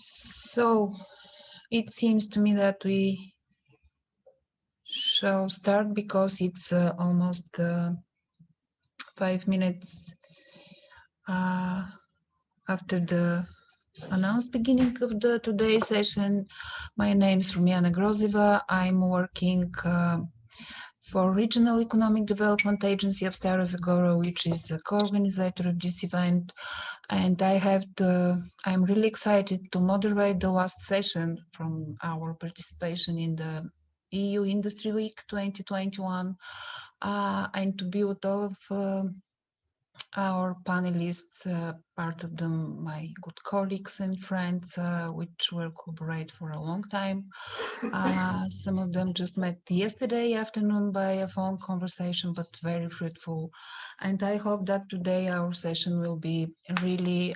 So it seems to me that we shall start because it's almost 5 minutes after the announced beginning of the today's session. My name is Rumyana Grozeva. I'm working for Regional Economic Development Agency of Stara Zagore, which is a co-organizer of this event. And I'm really excited to moderate the last session from our participation in the EU Industry Week 2021, and to be with all of our panelists, part of them my good colleagues and friends, which will cooperate for a long time. Some of them just met yesterday afternoon by a phone conversation, but very fruitful. And I hope that today our session will be really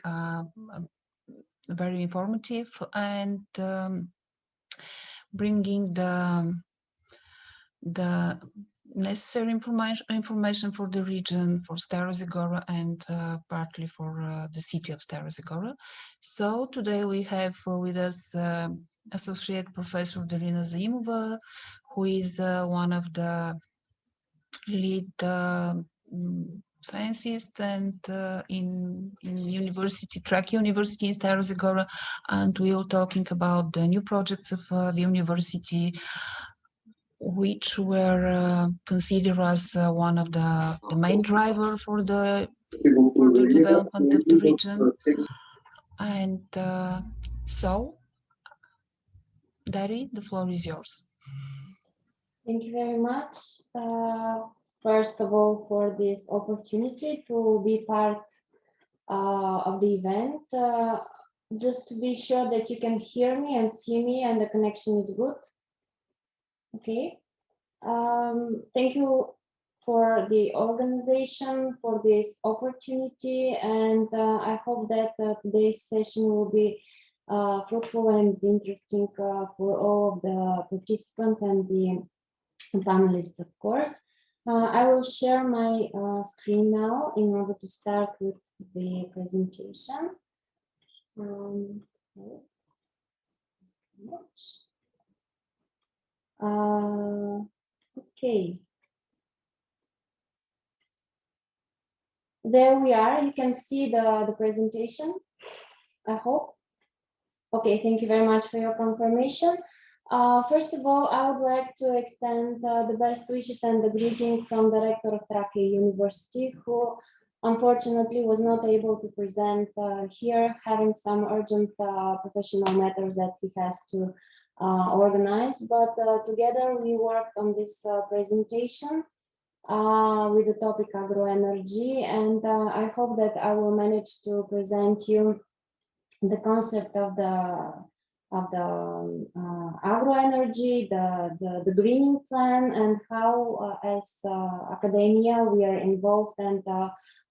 very informative and bringing the necessary information for the region, for Stara Zagora, and partly for the city of Stara Zagora. So today we have with us Associate Professor Darina Zaimova, who is one of the lead scientists and in University, Trakia University in Stara Zagora, and we'll talking about the new projects of the university, which were considered as one of the main driver for the development of the region. And so, Dari, the floor is yours. Thank you very much. First of all, for this opportunity to be part of the event. Just to be sure that you can hear me and see me and the connection is good. Okay. Thank you for the organization, for this opportunity, and I hope that today's session will be fruitful and interesting for all of the participants and the panelists, of course. I will share my screen now in order to start with the presentation. Okay. There we are. You can see the presentation, I hope. Okay, thank you very much for your confirmation. First of all, I would like to extend the best wishes and the greeting from the Rector of Trakia University, who unfortunately was not able to present here, having some urgent professional matters that he has to organize. But together we worked on this presentation with the topic agro-energy, and I hope that I will manage to present you the concept of the agro-energy, the greening plan, and how as academia we are involved and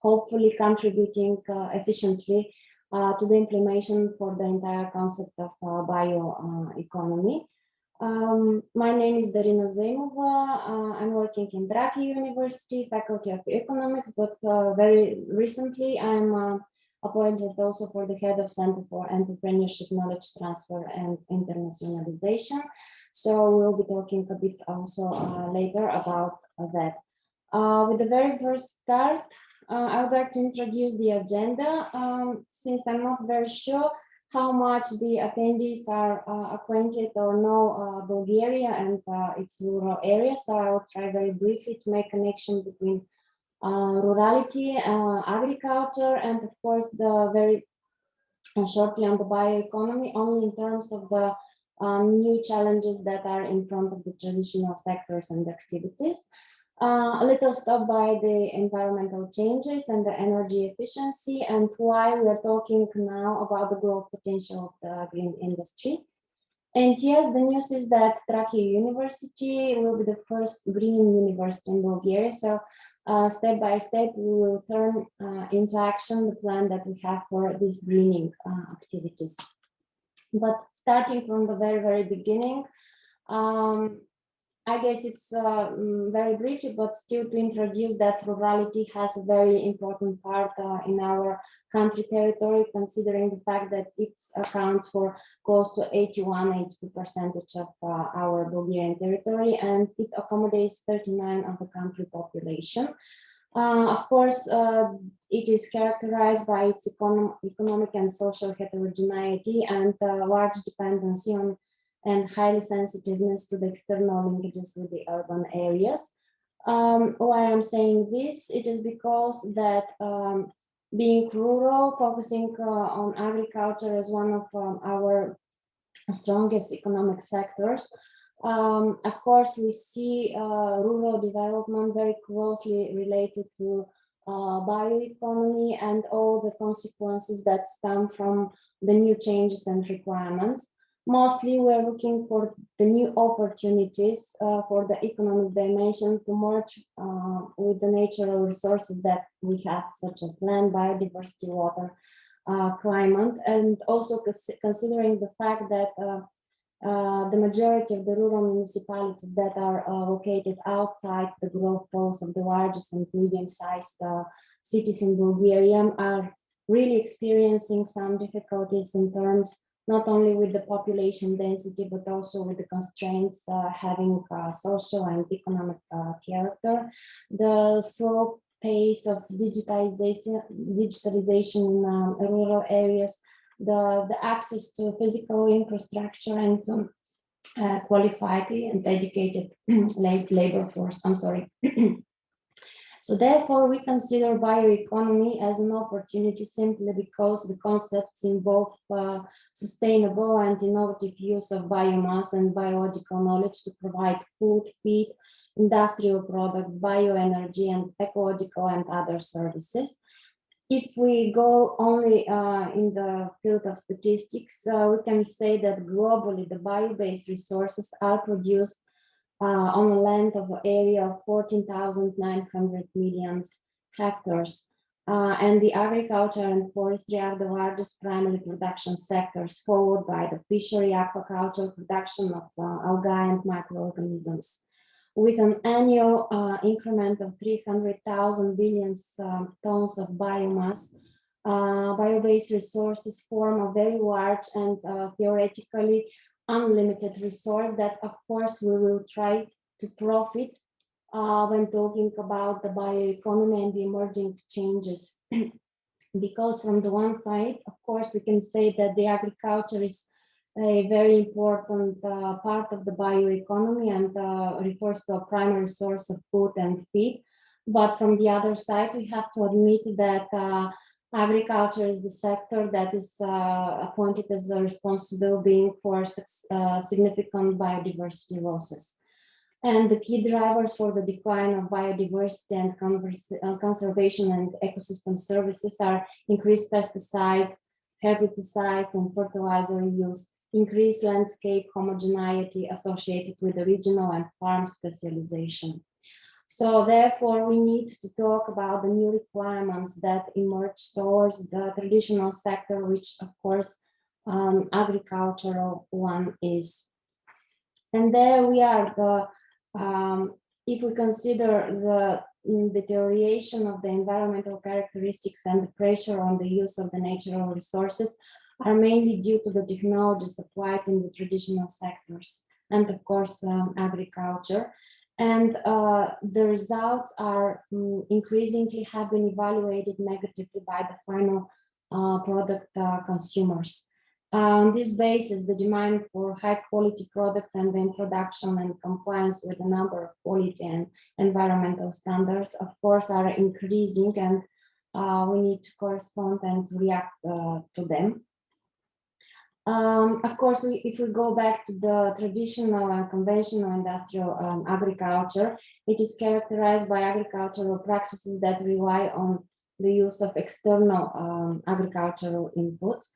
hopefully contributing efficiently to the implementation for the entire concept of bioeconomy. My name is Darina Zaimova. I'm working in Trakia University, Faculty of Economics, but very recently I'm appointed also for the head of Center for Entrepreneurship, Knowledge Transfer and Internationalization. So we'll be talking a bit also later about that. With the very first start, I would like to introduce the agenda. Since I'm not very sure how much the attendees are acquainted or know Bulgaria and its rural areas, so I will try very briefly to make connection between rurality, agriculture, and of course the very shortly on the bioeconomy, only in terms of the new challenges that are in front of the traditional sectors and activities. A little stop by the environmental changes and the energy efficiency and why we are talking now about the growth potential of the green industry. And yes, the news is that Trakia University will be the first green university in Bulgaria. So step by step, we will turn into action the plan that we have for these greening activities. But starting from the very, very beginning, I guess it's very briefly, but still to introduce that rurality has a very important part in our country territory, considering the fact that it accounts for close to 82% of our Bulgarian territory, and it accommodates 39% of the country population. Of course, it is characterized by its economic and social heterogeneity and large dependency on and highly sensitiveness to the external linkages with the urban areas. Why I'm saying this, it is because that being rural, focusing on agriculture as one of our strongest economic sectors, of course, we see rural development very closely related to bioeconomy and all the consequences that stem from the new changes and requirements. Mostly, we're looking for the new opportunities for the economic dimension to merge with the natural resources that we have, such as land, biodiversity, water, climate, and also considering the fact that the majority of the rural municipalities that are located outside the growth poles of the largest and medium-sized cities in Bulgaria are really experiencing some difficulties in terms not only with the population density, but also with the constraints having social and economic character. The slow pace of digitalization in rural areas, the access to physical infrastructure and qualified and educated labor force, So therefore, we consider bioeconomy as an opportunity simply because the concepts involve sustainable and innovative use of biomass and biological knowledge to provide food, feed, industrial products, bioenergy, and ecological and other services. If we go only in the field of statistics, we can say that globally the bio-based resources are produced on a land of area of 14,900 million hectares. And the agriculture and forestry are the largest primary production sectors, followed by the fishery, aquaculture, production of algae and microorganisms. With an annual increment of 300,000 billion tons of biomass, bio-based resources form a very large and theoretically unlimited resource that, of course, we will try to profit when talking about the bioeconomy and the emerging changes. Because from the one side, of course, we can say that the agriculture is a very important part of the bioeconomy and refers to a primary source of food and feed. But from the other side, we have to admit that agriculture is the sector that is appointed as a responsible being for significant biodiversity losses. And the key drivers for the decline of biodiversity and conservation and ecosystem services are increased pesticides, herbicides, and fertilizer use, increased landscape homogeneity associated with the regional and farm specialization. So therefore, we need to talk about the new requirements that emerge towards the traditional sector, which of course agricultural one is. And there we are, if we consider the deterioration of the environmental characteristics and the pressure on the use of the natural resources are mainly due to the technologies applied in the traditional sectors and of course agriculture. And the results are increasingly have been evaluated negatively by the final product consumers. On this basis, the demand for high quality products and the introduction and compliance with a number of quality and environmental standards, of course, are increasing, and we need to correspond and react to them. Of course, if we go back to the traditional and conventional industrial agriculture, it is characterized by agricultural practices that rely on the use of external agricultural inputs.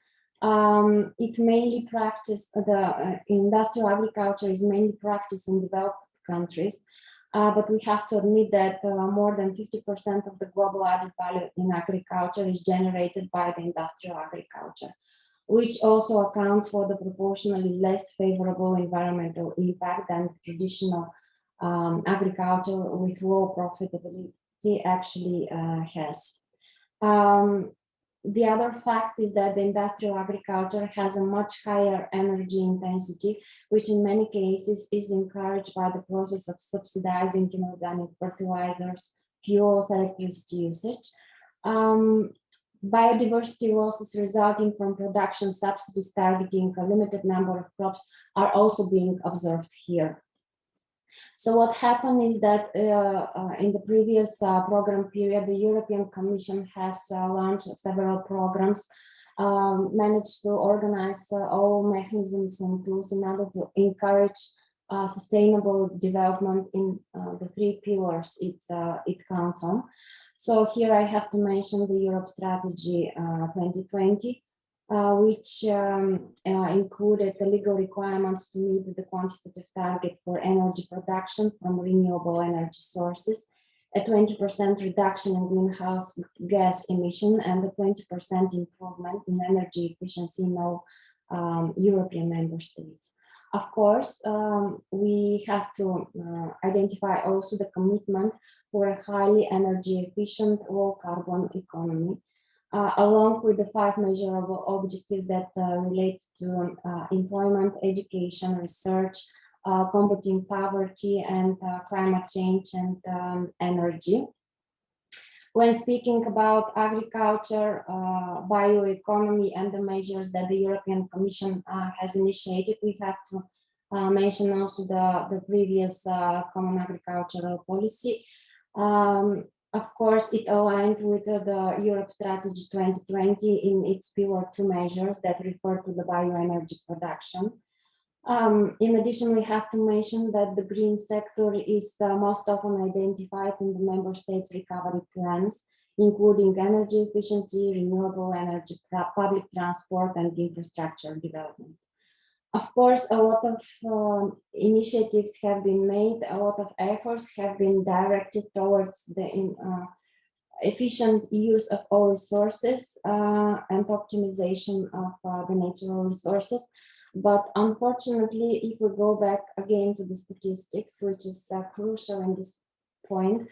It mainly practiced, the industrial agriculture is mainly practiced in developed countries, but we have to admit that more than 50% of the global added value in agriculture is generated by the industrial agriculture, which also accounts for the proportionally less favorable environmental impact than traditional agriculture with low profitability actually has. The other fact is that the industrial agriculture has a much higher energy intensity, which in many cases is encouraged by the process of subsidizing inorganic fertilizers, fuels, electricity usage. Biodiversity losses resulting from production subsidies targeting a limited number of crops are also being observed here. So what happened is that in the previous program period, the European Commission has launched several programs, managed to organize all mechanisms and tools in order to encourage sustainable development in the three pillars it counts on. So here I have to mention the Europe Strategy 2020, which included the legal requirements to meet the quantitative target for energy production from renewable energy sources, a 20% reduction in greenhouse gas emission, and a 20% improvement in energy efficiency in all European member states. Of course, we have to identify also the commitment for a highly energy efficient, low carbon economy, along with the 5 measurable objectives that relate to employment, education, research, combating poverty, and climate change and energy. When speaking about agriculture, bioeconomy, and the measures that the European Commission has initiated, we have to mention also the previous Common Agricultural Policy. Of course, it aligned with the Europe Strategy 2020 in its pillar 2 measures that refer to the bioenergy production. In addition, we have to mention that the green sector is most often identified in the member states' recovery plans, including energy efficiency, renewable energy, public transport, and infrastructure development. Of course, a lot of initiatives have been made, a lot of efforts have been directed towards the efficient use of all resources and optimization of the natural resources. But unfortunately, if we go back again to the statistics, which is crucial in this point,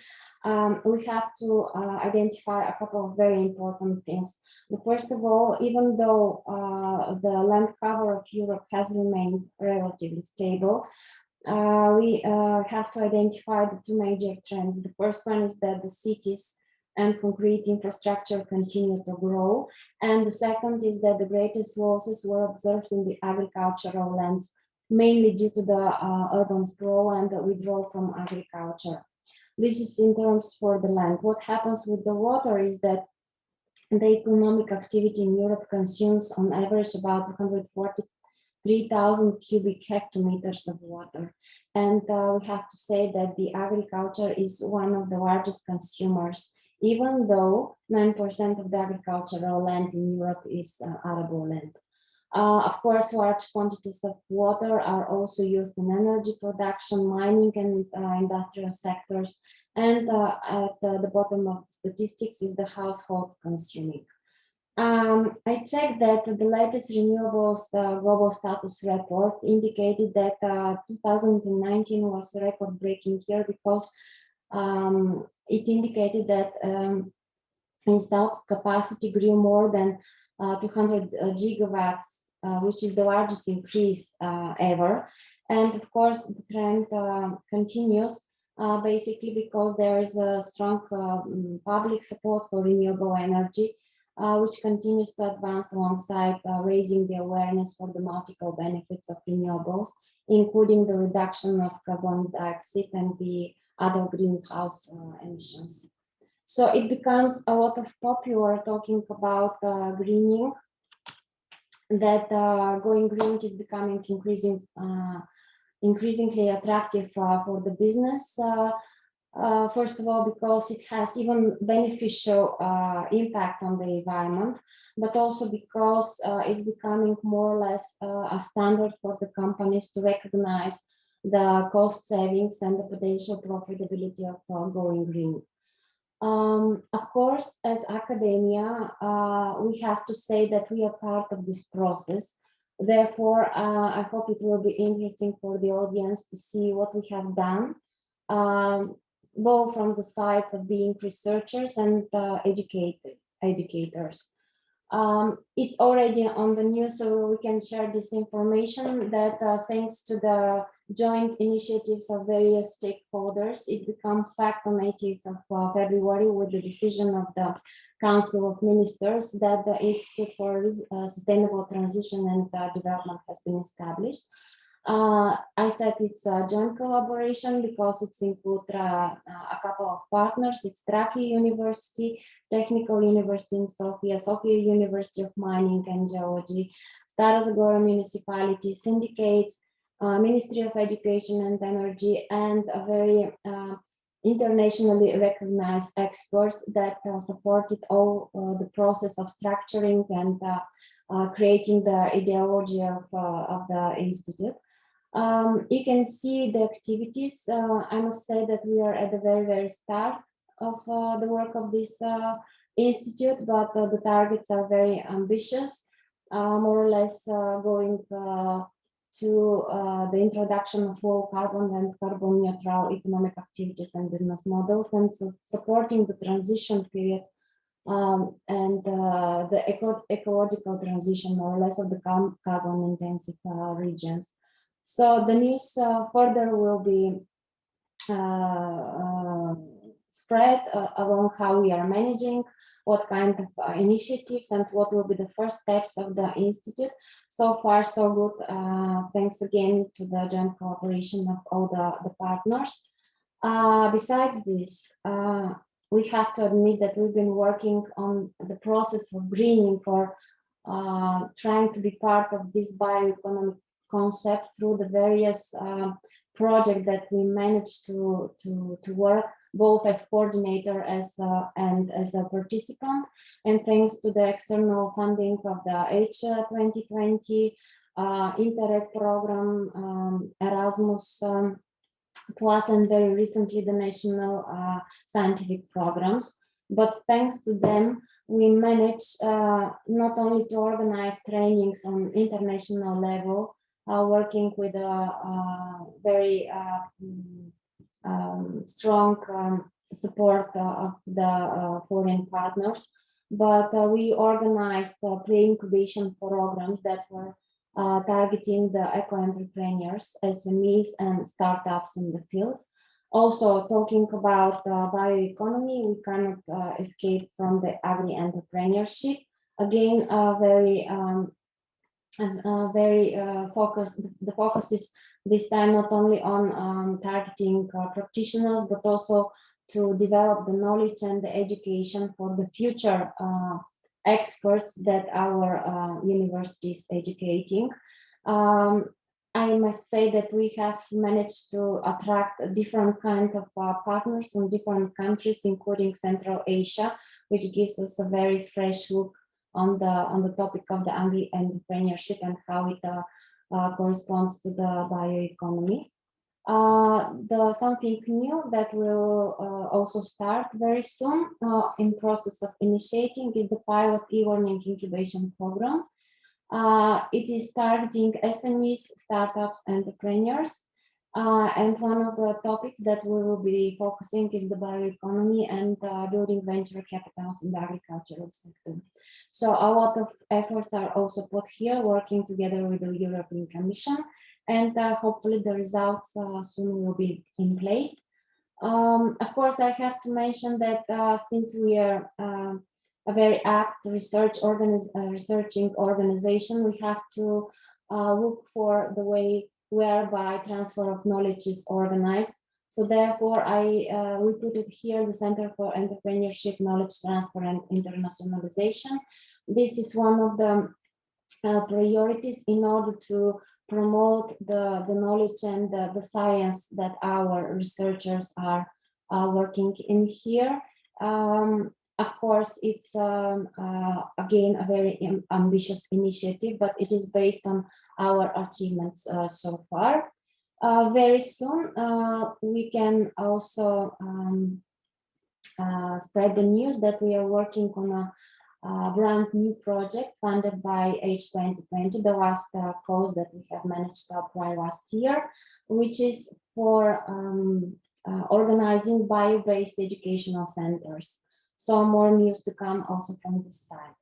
we have to identify a couple of very important things. First of all, even though the land cover of Europe has remained relatively stable, we have to identify the 2 major trends. The first one is that the cities and concrete infrastructure continue to grow. And the second is that the greatest losses were observed in the agricultural lands, mainly due to the urban sprawl and the withdrawal from agriculture. This is in terms for the land. What happens with the water is that the economic activity in Europe consumes on average about 143,000 cubic hectometers of water. And we have to say that the agriculture is one of the largest consumers, even though 9% of the agricultural land in Europe is arable land. Of course, large quantities of water are also used in energy production, mining, and industrial sectors. And at the bottom of the statistics is the households consuming. I checked that the latest renewables global status report indicated that 2019 was record-breaking year because it indicated that installed capacity grew more than 200 gigawatts, which is the largest increase ever. And of course, the trend continues basically because there is a strong public support for renewable energy, which continues to advance alongside raising the awareness for the multiple benefits of renewables, including the reduction of carbon dioxide and the other greenhouse emissions. So it becomes a lot of popular talking about greening, that going green is becoming increasingly attractive for the business. First of all, because it has even beneficial impact on the environment, but also because it's becoming more or less a standard for the companies to recognize the cost savings and the potential profitability of going green. Of course, as academia, we have to say that we are part of this process. Therefore, I hope it will be interesting for the audience to see what we have done both from the sides of being researchers and educators. It's already on the news, so we can share this information that thanks to the joint initiatives of various stakeholders, it became fact on 18th of February with the decision of the Council of Ministers that the Institute for Sustainable Transition and Development has been established. I said it's a joint collaboration because it's include a couple of partners. It's Trakia University, Technical University in Sofia, Sofia University of Mining and Georgi, Zagore Municipality, syndicates, Ministry of Education and Energy, and a very internationally recognized experts that supported all the process of structuring and creating the ideology of the institute. You can see the activities. I must say that we are at the very start of the work of this institute, but the targets are very ambitious, more or less going to the introduction of low carbon and carbon neutral economic activities and business models, and supporting the transition period and the ecological transition, more or less, of the carbon intensive regions. So the news further will be spread along how we are managing, what kind of initiatives, and what will be the first steps of the institute. So far, so good. Thanks again to the joint cooperation of all the partners. Besides this, we have to admit that we've been working on the process of greening, or trying to be part of this bioeconomic concept through the various projects that we managed to work, both as coordinator and as a participant. And thanks to the external funding of the H2020, Interreg program, Erasmus Plus, and very recently the national scientific programs. But thanks to them, we managed not only to organize trainings on international level, working with a very strong support of the foreign partners, but we organized pre-incubation programs that were targeting the eco-entrepreneurs, SMEs, and startups in the field. Also, talking about bioeconomy, we cannot escape from the agri-entrepreneurship. Again, very focused. The focus is this time not only on targeting practitioners, but also to develop the knowledge and the education for the future experts that our university is educating. I must say that we have managed to attract different kinds of partners from different countries, including Central Asia, which gives us a very fresh look on the topic of the agri-entrepreneurship and how it corresponds to the bioeconomy. Something new that will also start very soon in process of initiating is the pilot e-learning incubation program. It is targeting SMEs, startups, entrepreneurs. And one of the topics that we will be focusing is the bioeconomy and building venture capitals in the agricultural sector. So a lot of efforts are also put here, working together with the European Commission, and hopefully the results soon will be in place. Of course, I have to mention that since we are a very active researching organization, we have to look for the way whereby transfer of knowledge is organized. So therefore, we put it here, the Center for Entrepreneurship, Knowledge Transfer and Internationalization. This is one of the priorities in order to promote the knowledge and the science that our researchers are working in here. Of course, it's again a very ambitious initiative, but it is based on our achievements so far. Very soon, we can also spread the news that we are working on a brand new project funded by H2020, the last cause that we have managed to apply last year, which is for organizing bio-based educational centers. So more news to come also from this side.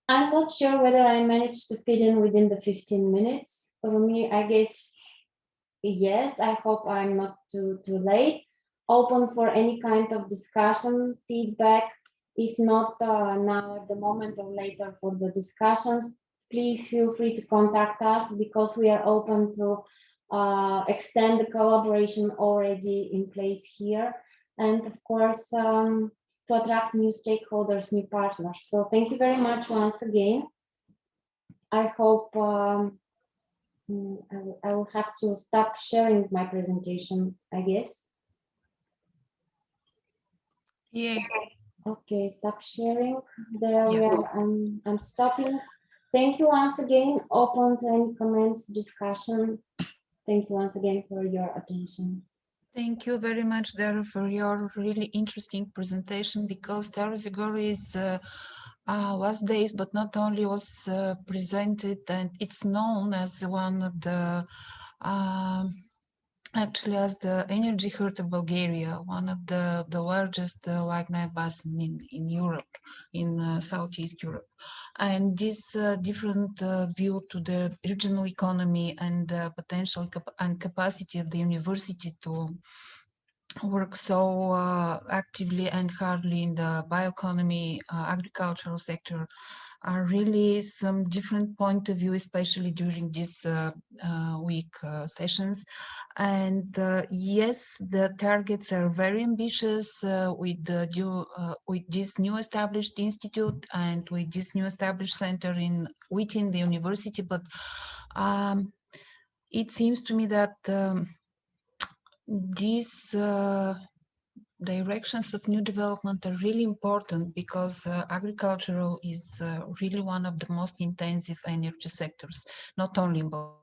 I'm not sure whether I managed to fit in within the 15 minutes. For me, I guess, yes, I hope I'm not too late. Open for any kind of discussion, feedback. If not now at the moment or later for the discussions, please feel free to contact us because we are open to extend the collaboration already in place here. And of course, to attract new stakeholders, new partners. So thank you very much once again. I hope I will have to stop sharing my presentation, I guess. Yeah. Okay, stop sharing. There Yes. we are. I'm stopping. Thank you once again. Open to any comments, discussion. Thank you once again for your attention. Thank you very much, Dara, for your really interesting presentation, because Zagore is last days, but not only was presented, and it's known as one of the actually as the energy hub of Bulgaria, one of the largest lignite basin in Europe, in Southeast Europe. And this different view to the regional economy and potential and capacity of the university to work so actively and hardly in the bioeconomy, agricultural sector are really some different point of view, especially during these week sessions. And yes, the targets are very ambitious with this new established institute and with this new established center within the university. But it seems to me that these directions of new development are really important because agricultural is really one of the most intensive energy sectors, not only in Bulgaria.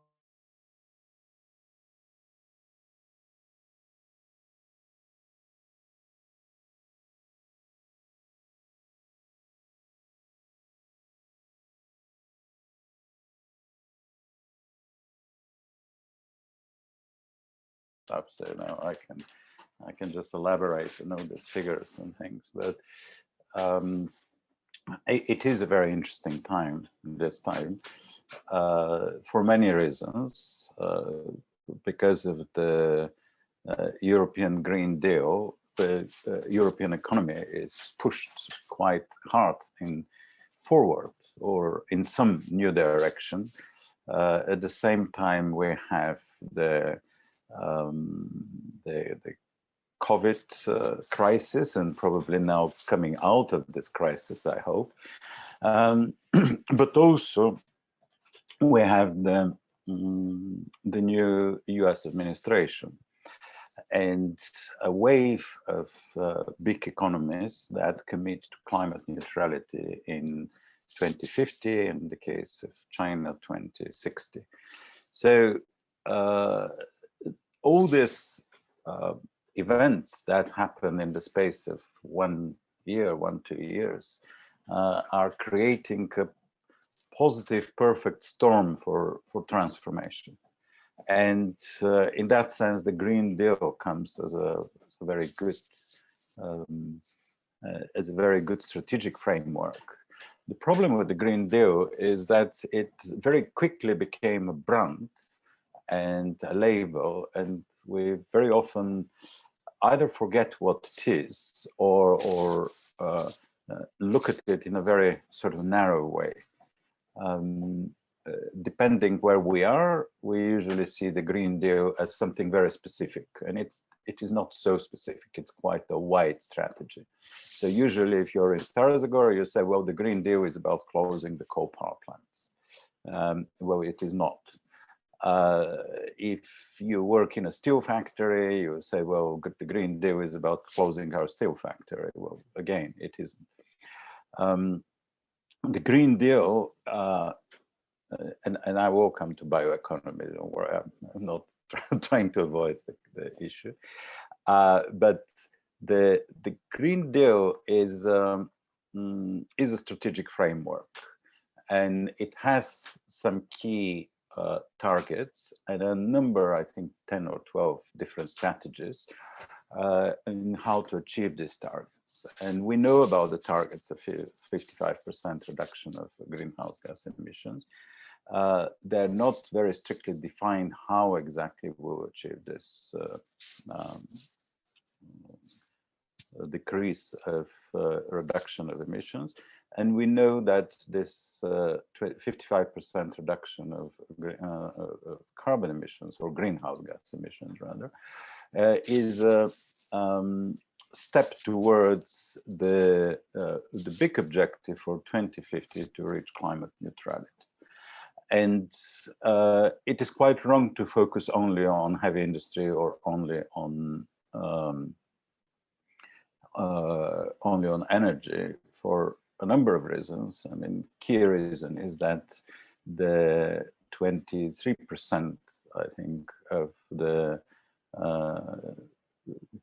Up, so now I can just elaborate and all these figures and things, but it is a very interesting time this time for many reasons, because of the European Green Deal. The European economy is pushed quite hard forward or in some new direction. At the same time, we have the COVID crisis, and probably now coming out of this crisis, I hope. But also we have the new US administration and a wave of big economies that commit to climate neutrality in 2050, in the case of China, 2060. So all these events that happen in the space of 1 year, 2 years, are creating a positive, perfect storm for transformation. And in that sense, the Green Deal comes as a very good strategic framework. The problem with the Green Deal is that it very quickly became a brand and a label, and we very often either forget what it is or look at it in a very sort of narrow way. Depending where we are, we usually see the Green Deal as something very specific, and it is not so specific. It's quite a wide strategy. So usually if you're in Zagore, you say, well, the Green Deal is about closing the coal power plants. Well, it is not. If you work in a steel factory, you say, well, the Green Deal is about closing our steel factory. Well, again, it isn't. The Green Deal, and I will come to bioeconomy, don't worry, I'm not trying to avoid the issue. But the Green Deal is a strategic framework, and it has some key targets and a number, I think 10 or 12 different strategies in how to achieve these targets. And we know about the targets of 55% reduction of greenhouse gas emissions. They're not very strictly defined how exactly we'll achieve this decrease of reduction of emissions. And we know that this 55% reduction of carbon emissions, or greenhouse gas emissions rather, is a step towards the big objective for 2050 to reach climate neutrality. And it is quite wrong to focus only on heavy industry or only on energy for a number of reasons. I mean, key reason is that the 23%, I think, of the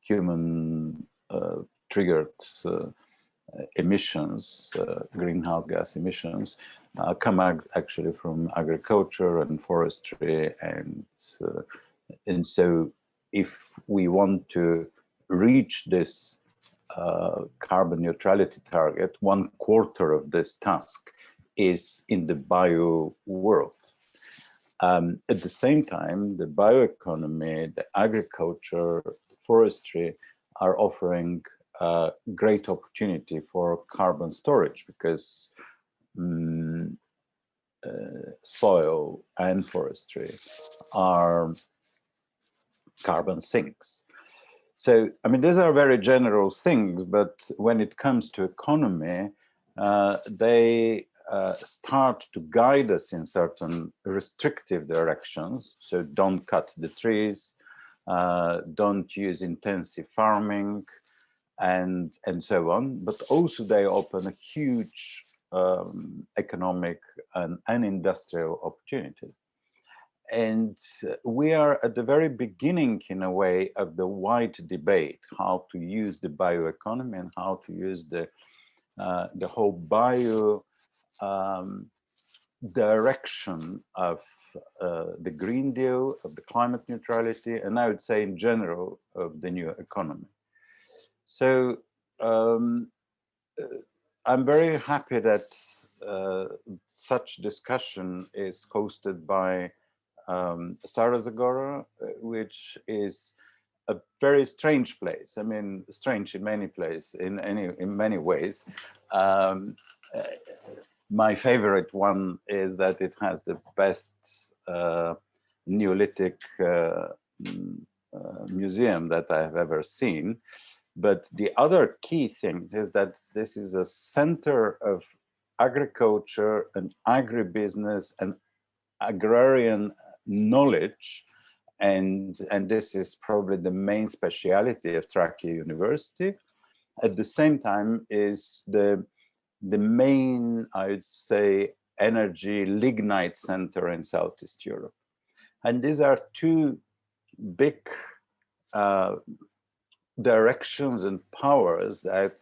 human triggered emissions, greenhouse gas emissions, come actually from agriculture and forestry, and so if we want to reach this carbon neutrality target, 1/4 of this task is in the bio world. At the same time, the bioeconomy, the agriculture, forestry are offering a great opportunity for carbon storage, because soil and forestry are carbon sinks. So, I mean, these are very general things, but when it comes to economy, they start to guide us in certain restrictive directions. So don't cut the trees, don't use intensive farming, and so on. But also they open a huge economic and industrial opportunity. And we are at the very beginning, in a way, of the wide debate, how to use the bioeconomy and how to use the whole bio direction of the Green Deal, of the climate neutrality, and I would say in general of the new economy. So I'm very happy that such discussion is hosted by Zagore, which is a very strange place. I mean, strange in many places, in many ways. My favorite one is that it has the best Neolithic museum that I have ever seen. But the other key thing is that this is a center of agriculture and agribusiness and agrarian knowledge, and this is probably the main speciality of Trakia University. At the same time, is the main, I would say, energy lignite center in Southeast Europe. And these are two big directions and powers that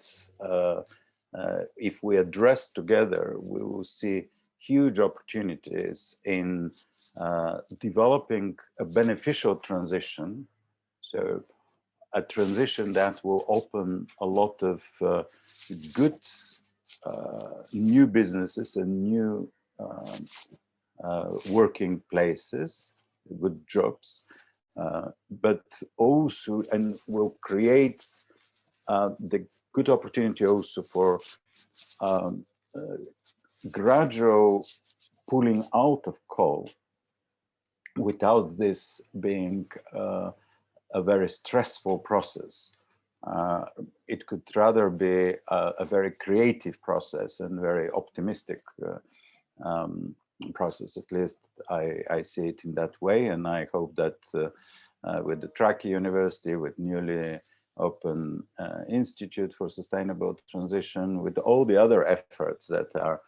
if we address together, we will see huge opportunities in developing a beneficial transition. So a transition that will open a lot of good new businesses and new working places, good jobs, but also, and will create the good opportunity also for gradual pulling out of coal without this being a very stressful process. It could rather be a very creative process and very optimistic process. At least I see it in that way, and I hope that with the Trakia University, with newly open Institute for Sustainable Transition, with all the other efforts that are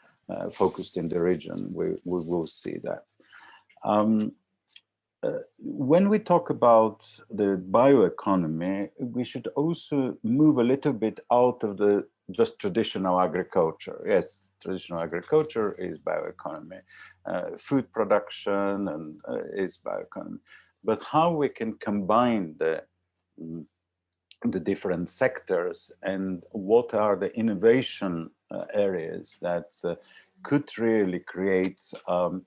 focused in the region, we will see that. When we talk about the bioeconomy, we should also move a little bit out of the just traditional agriculture. Yes, traditional agriculture is bioeconomy. Food production and is bioeconomy. But how we can combine the different sectors and what are the innovation areas that could really create a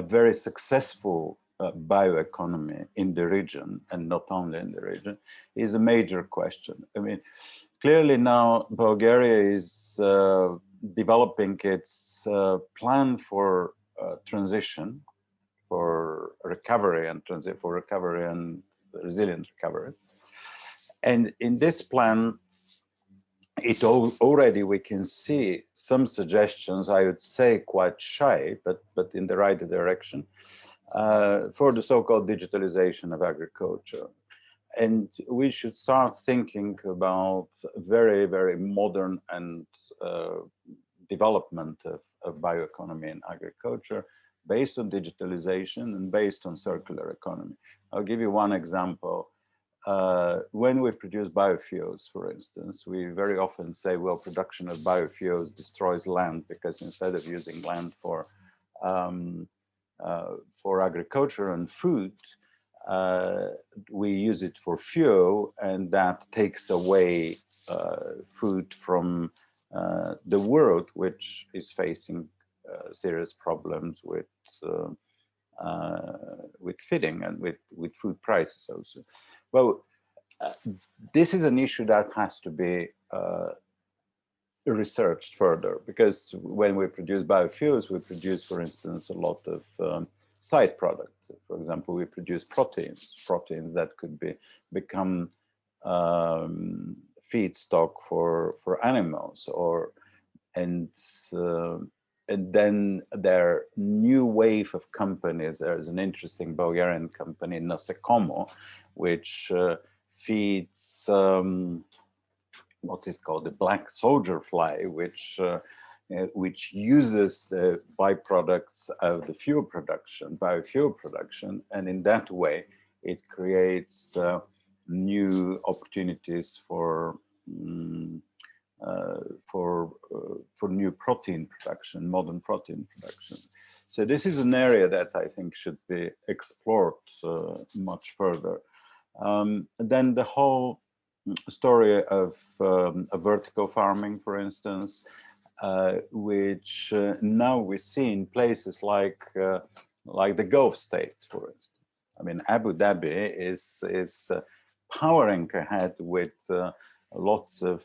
very successful bioeconomy in the region, and not only in the region, is a major question. I mean, clearly now Bulgaria is developing its plan for transition, for recovery and resilient recovery. And in this plan, already we can see some suggestions, I would say quite shy, but in the right direction, for the so-called digitalization of agriculture. And we should start thinking about very, very modern and development of bioeconomy in agriculture based on digitalization and based on circular economy. I'll give you one example. When we produce biofuels, for instance, we very often say, well, production of biofuels destroys land, because instead of using land for agriculture and food, we use it for fuel, and that takes away food from the world, which is facing serious problems with feeding and with food prices also. Well, this is an issue that has to be researched further, because when we produce biofuels, we produce, for instance, a lot of side products. For example, we produce proteins that could become feedstock for animals, and then there are new wave of companies. There's an interesting Bulgarian company, Nasekomo, which feeds what's it called, the black soldier fly, which uses the byproducts of the biofuel production, and in that way it creates new opportunities for new protein production, modern protein production. So this is an area that I think should be explored much further. Then the whole story of vertical farming, for instance, which now we see in places like the Gulf states, for instance. I mean, Abu Dhabi is powering ahead with lots of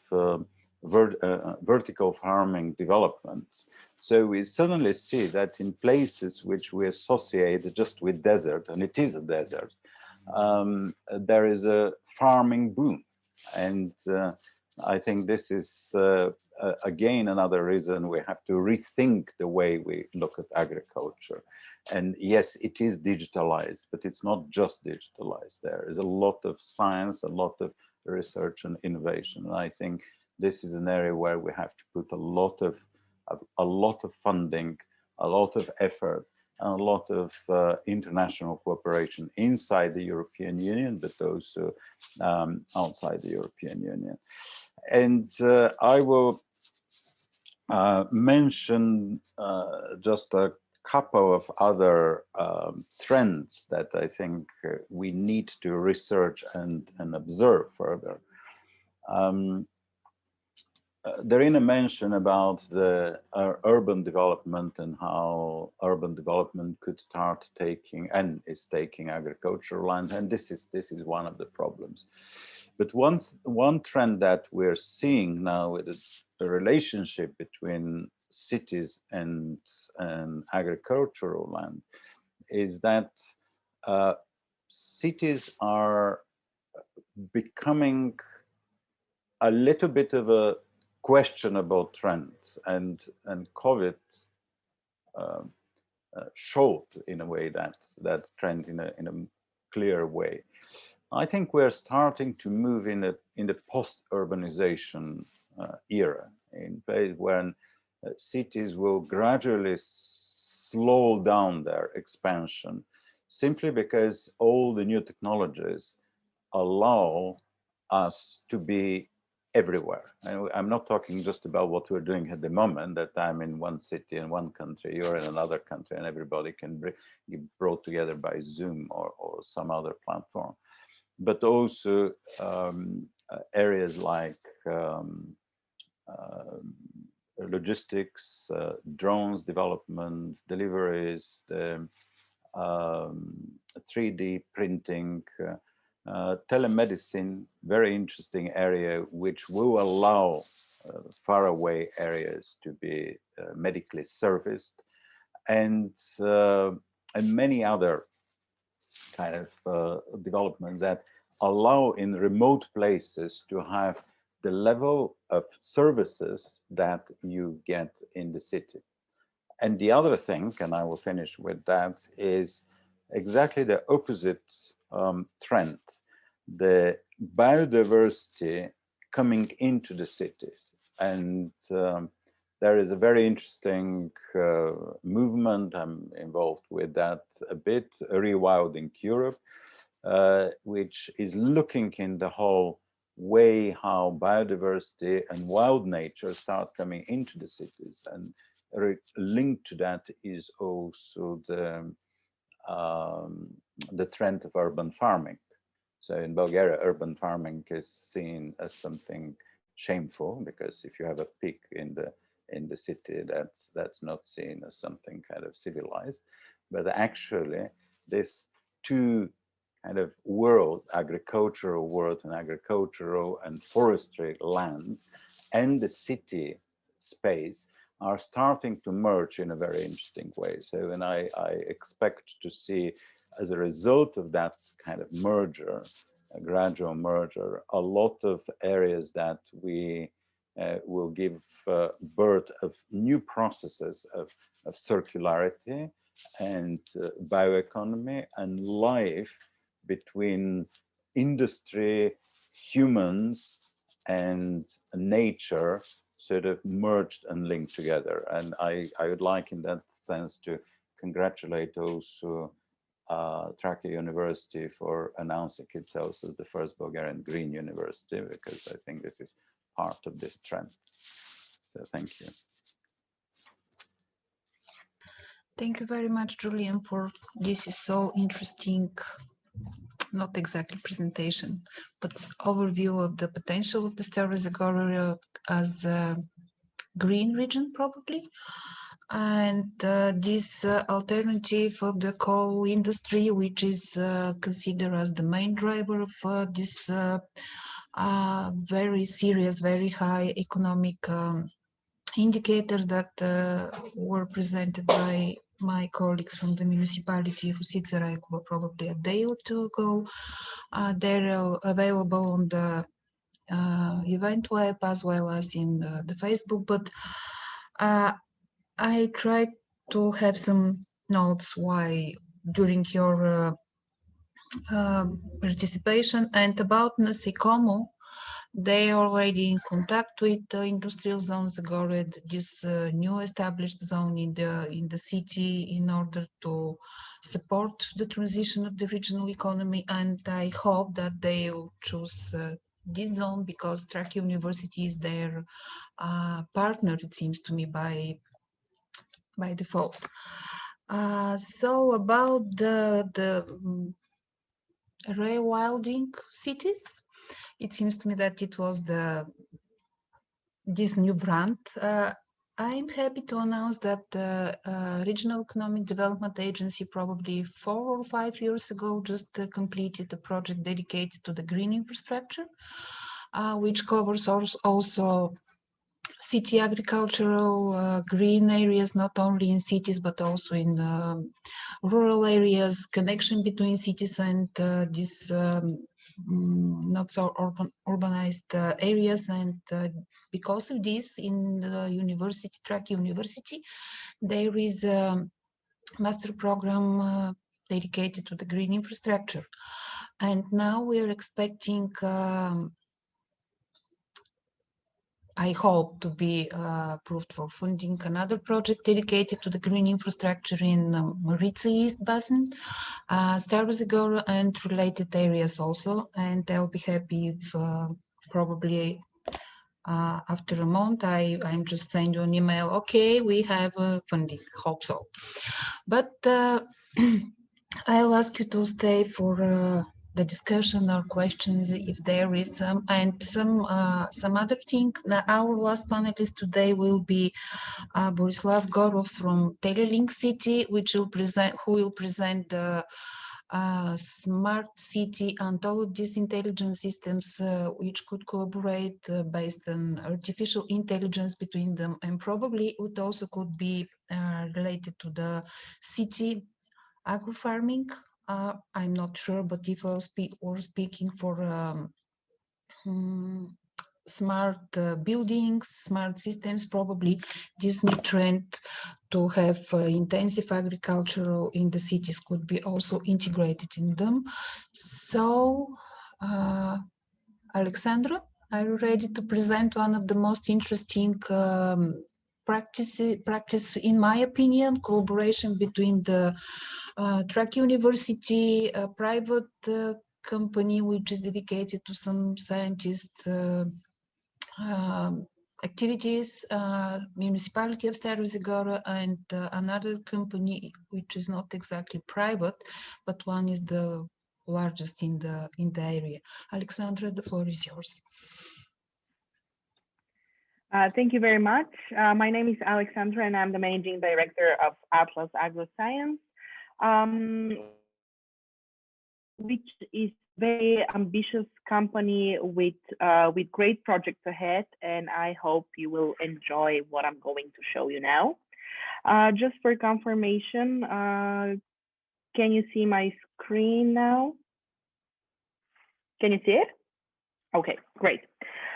vertical farming developments. So we suddenly see that in places which we associate just with desert, and it is a desert, there is a farming boom. And I think this is, again, another reason we have to rethink the way we look at agriculture. And yes, it is digitalized, but it's not just digitalized. There is a lot of science, a lot of research and innovation. And I think this is an area where we have to put a lot of funding, a lot of effort, and a lot of international cooperation inside the European Union, but also outside the European Union. And I will mention just a couple of other trends that I think we need to research and observe further. There is a mention about the urban development and how urban development could start taking and is taking agricultural land, and this is one of the problems. But one trend that we're seeing now with the relationship between cities and agricultural land is that cities are becoming a little bit of a questionable trend, and COVID showed in a way that trend in a clear way. I think we're starting to move in the post-urbanization era, in place when cities will gradually slow down their expansion, simply because all the new technologies allow us to be everywhere. And I'm not talking just about what we're doing at the moment, that I'm in one city in one country, you're in another country, and everybody can be brought together by Zoom or some other platform. But also areas like logistics, drones development, deliveries, the 3D printing, telemedicine, very interesting area, which will allow faraway areas to be medically serviced, and many other kind of developments that allow in remote places to have the level of services that you get in the city. And the other thing, and I will finish with that, is exactly the opposite trend, the biodiversity coming into the cities. And there is a very interesting movement, I'm involved with that a bit, Rewilding Europe, which is looking in the whole way how biodiversity and wild nature start coming into the cities. And linked to that is also the trend of urban farming. So in Bulgaria, urban farming is seen as something shameful, because if you have a pig in the city, that's not seen as something kind of civilized. But actually, this two kind of world, agricultural world and agricultural and forestry land, and the city space are starting to merge in a very interesting way. So, and I expect to see, as a result of that kind of merger, a gradual merger, a lot of areas that we will give birth of new processes of circularity and bioeconomy and life between industry, humans, and nature sort of merged and linked together. And I would like in that sense to congratulate also Trakia University for announcing itself as the first Bulgarian green university, because I think this is part of this trend. So thank you. Thank you very much, Julian, for this is so interesting, not exactly presentation, but overview of the potential of the Stara Zagore as a green region, probably. And this alternative of the coal industry, which is considered as the main driver of this very serious, very high economic indicators that were presented by my colleagues from the municipality of Rector probably a day or two ago. They're available on the event web as well as in the Facebook, but I tried to have some notes why during your participation, and about Nasikomo, they are already in contact with the industrial zone Zagore, this new established zone in the city, in order to support the transition of the regional economy. And I hope that they will choose this zone, because Trakia University is their partner, it seems to me, by default. So about the rewilding cities, it seems to me that it was this new brand. I'm happy to announce that the Regional Economic Development Agency, probably 4 or 5 years ago, just completed a project dedicated to the green infrastructure, which covers also city agricultural green areas, not only in cities but also in rural areas, connection between cities and these not so urbanized areas. And because of this, in the university, Trakia University, there is a master program dedicated to the green infrastructure. And now we are expecting I hope to be approved for funding another project dedicated to the green infrastructure in Maritsa East Basin, Stara Zagore, and related areas also. And I'll be happy if probably after a month, I'm just sending you an email. Okay, we have funding. Hope so. But I'll ask you to stay for the discussion or questions if there is some, and some other thing. Now, our last panelist today will be Borislav Gorov from TelelinkCity, who will present the smart city and all of these intelligent systems which could collaborate based on artificial intelligence between them, and probably it also could be related to the city agro-farming. I'm not sure, but if I'll speaking for smart buildings, smart systems, probably this new trend to have intensive agricultural in the cities could be also integrated in them. So, Alexandra, are you ready to present one of the most interesting practice, in my opinion, collaboration between the Trakia University, a private company which is dedicated to some scientist activities, municipality of Staro Zagore, and another company which is not exactly private, but one is the largest in the area. Alexandra, the floor is yours. Thank you very much. My name is Alexandra, and I'm the managing director of Atlas Agroscience, which is a very ambitious company with great projects ahead, and I hope you will enjoy what I'm going to show you now. Just for confirmation, can you see my screen now? Can you see it? Okay, great.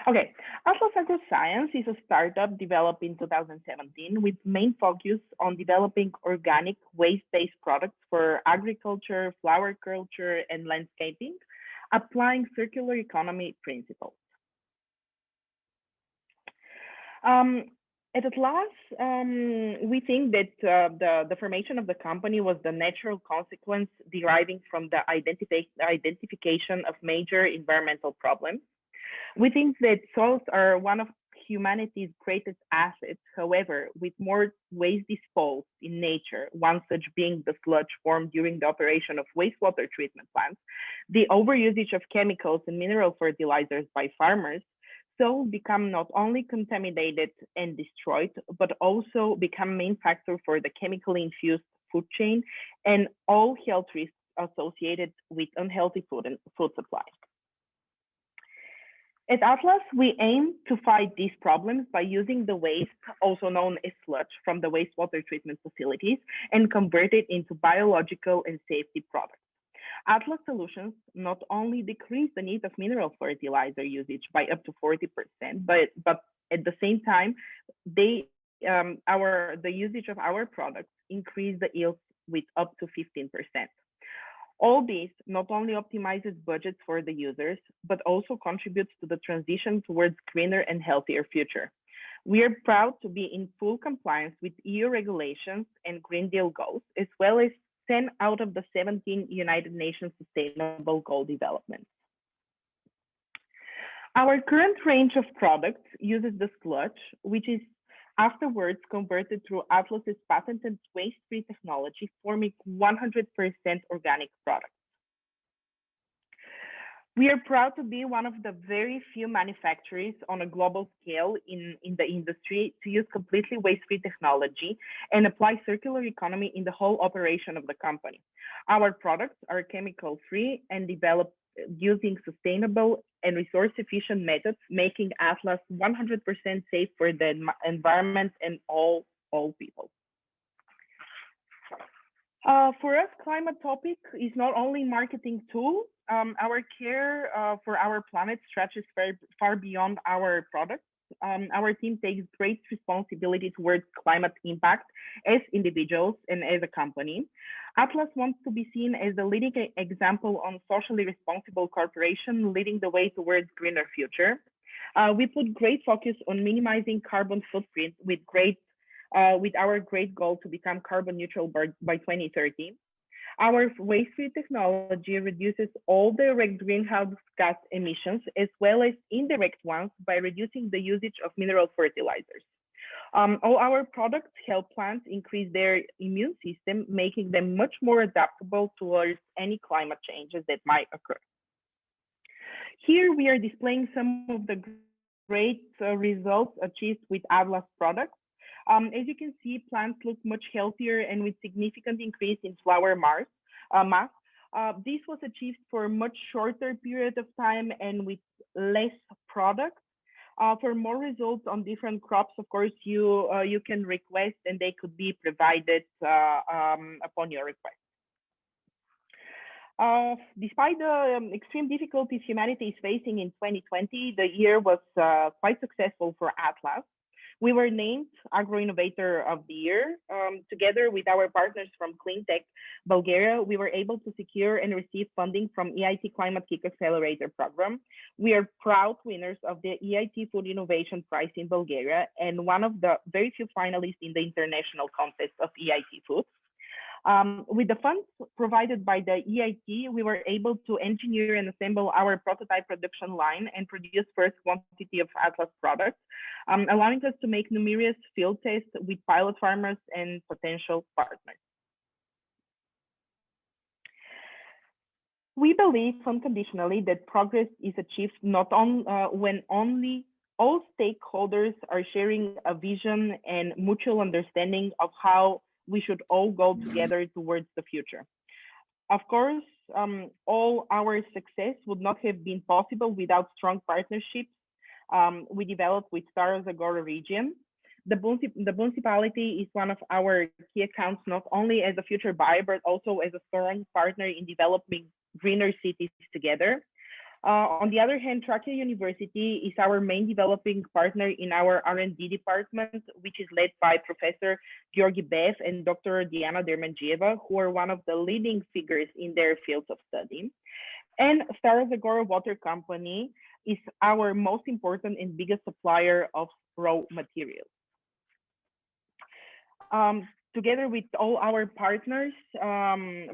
Okay, Atlas Agroscience is a startup developed in 2017 with main focus on developing organic waste-based products for agriculture, flower culture, and landscaping, applying circular economy principles. At Atlas, we think that the formation of the company was the natural consequence deriving from the identification of major environmental problems. We think that soils are one of humanity's greatest assets. However, with more waste disposed in nature, one such being the sludge formed during the operation of wastewater treatment plants, the overusage of chemicals and mineral fertilizers by farmers, soils become not only contaminated and destroyed, but also become main factor for the chemically infused food chain and all health risks associated with unhealthy food and food supply. At Atlas, we aim to fight these problems by using the waste, also known as sludge, from the wastewater treatment facilities and convert it into biological and safety products. Atlas solutions not only decrease the need of mineral fertilizer usage by up to 40%, but at the same time, the usage of our products increase the yields with up to 15%. All this not only optimizes budgets for the users, but also contributes to the transition towards greener and healthier future. We are proud to be in full compliance with EU regulations and Green Deal goals, as well as 10 out of the 17 United Nations Sustainable Goal developments. Our current range of products uses the sludge, which is afterwards converted through Atlas's patented waste-free technology, forming 100% organic products. We are proud to be one of the very few manufacturers on a global scale in the industry to use completely waste-free technology and apply circular economy in the whole operation of the company. Our products are chemical-free and developed using sustainable and resource-efficient methods, making Atlas 100% safe for the environment and all people. For us, climate topic is not only marketing tool. Our care for our planet stretches far beyond our products. Our team takes great responsibility towards climate impact as individuals and as a company. Atlas wants to be seen as the leading example on socially responsible corporation leading the way towards greener future. We put great focus on minimizing carbon footprint with our great goal to become carbon neutral by 2030. Our waste-free technology reduces all direct greenhouse gas emissions as well as indirect ones by reducing the usage of mineral fertilizers. All our products help plants increase their immune system, making them much more adaptable towards any climate changes that might occur. Here we are displaying some of the great results achieved with Avla's products. As you can see, plants look much healthier and with significant increase in flower mass. This was achieved for a much shorter period of time and with less product. For more results on different crops, of course, you can request and they could be provided upon your request. Despite the extreme difficulties humanity is facing in 2020, the year was quite successful for Atlas. We were named Agro-Innovator of the Year. Together with our partners from Cleantech Bulgaria, we were able to secure and receive funding from EIT Climate Kick Accelerator program. We are proud winners of the EIT Food Innovation Prize in Bulgaria and one of the very few finalists in the international contest of EIT Food. With the funds provided by the EIT, we were able to engineer and assemble our prototype production line and produce first quantity of Atlas products, allowing us to make numerous field tests with pilot farmers and potential partners. We believe unconditionally that progress is achieved not on when only all stakeholders are sharing a vision and mutual understanding of how we should all go together towards the future. Of course, all our success would not have been possible without strong partnerships we developed with Zagore region. The municipality is one of our key accounts, not only as a future buyer, but also as a strong partner in developing greener cities together. On the other hand, Trakia University is our main developing partner in our R&D department, which is led by Professor Georgi Beev and Dr. Diana Dermangieva, who are one of the leading figures in their fields of study. And Zagore Water Company is our most important and biggest supplier of raw materials. Together with all our partners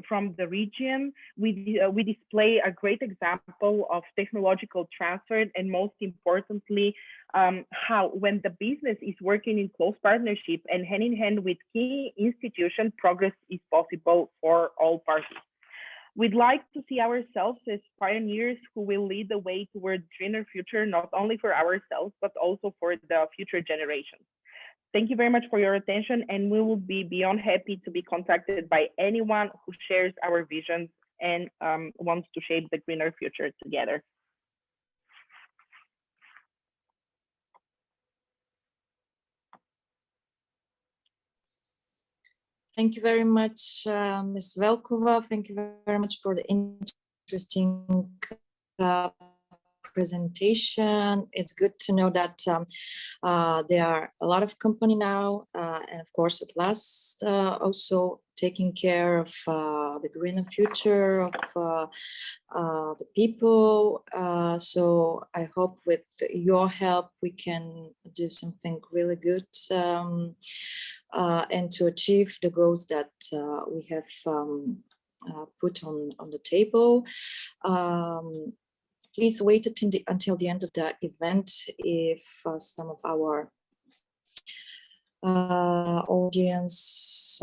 from the region, we display a great example of technological transfer and most importantly, how when the business is working in close partnership and hand in hand with key institutions, progress is possible for all parties. We'd like to see ourselves as pioneers who will lead the way towards greener future, not only for ourselves, but also for the future generations. Thank you very much for your attention, and we will be beyond happy to be contacted by anyone who shares our visions and wants to shape the greener future together. Thank you very much, Ms. Velkova. Thank you very much for the interesting presentation. It's good to know that there are a lot of companies now, and of course at last also taking care of the greener future of the people. So I hope with your help we can do something really good and to achieve the goals that we have put on the table. Please wait until the end of the event if some of our audience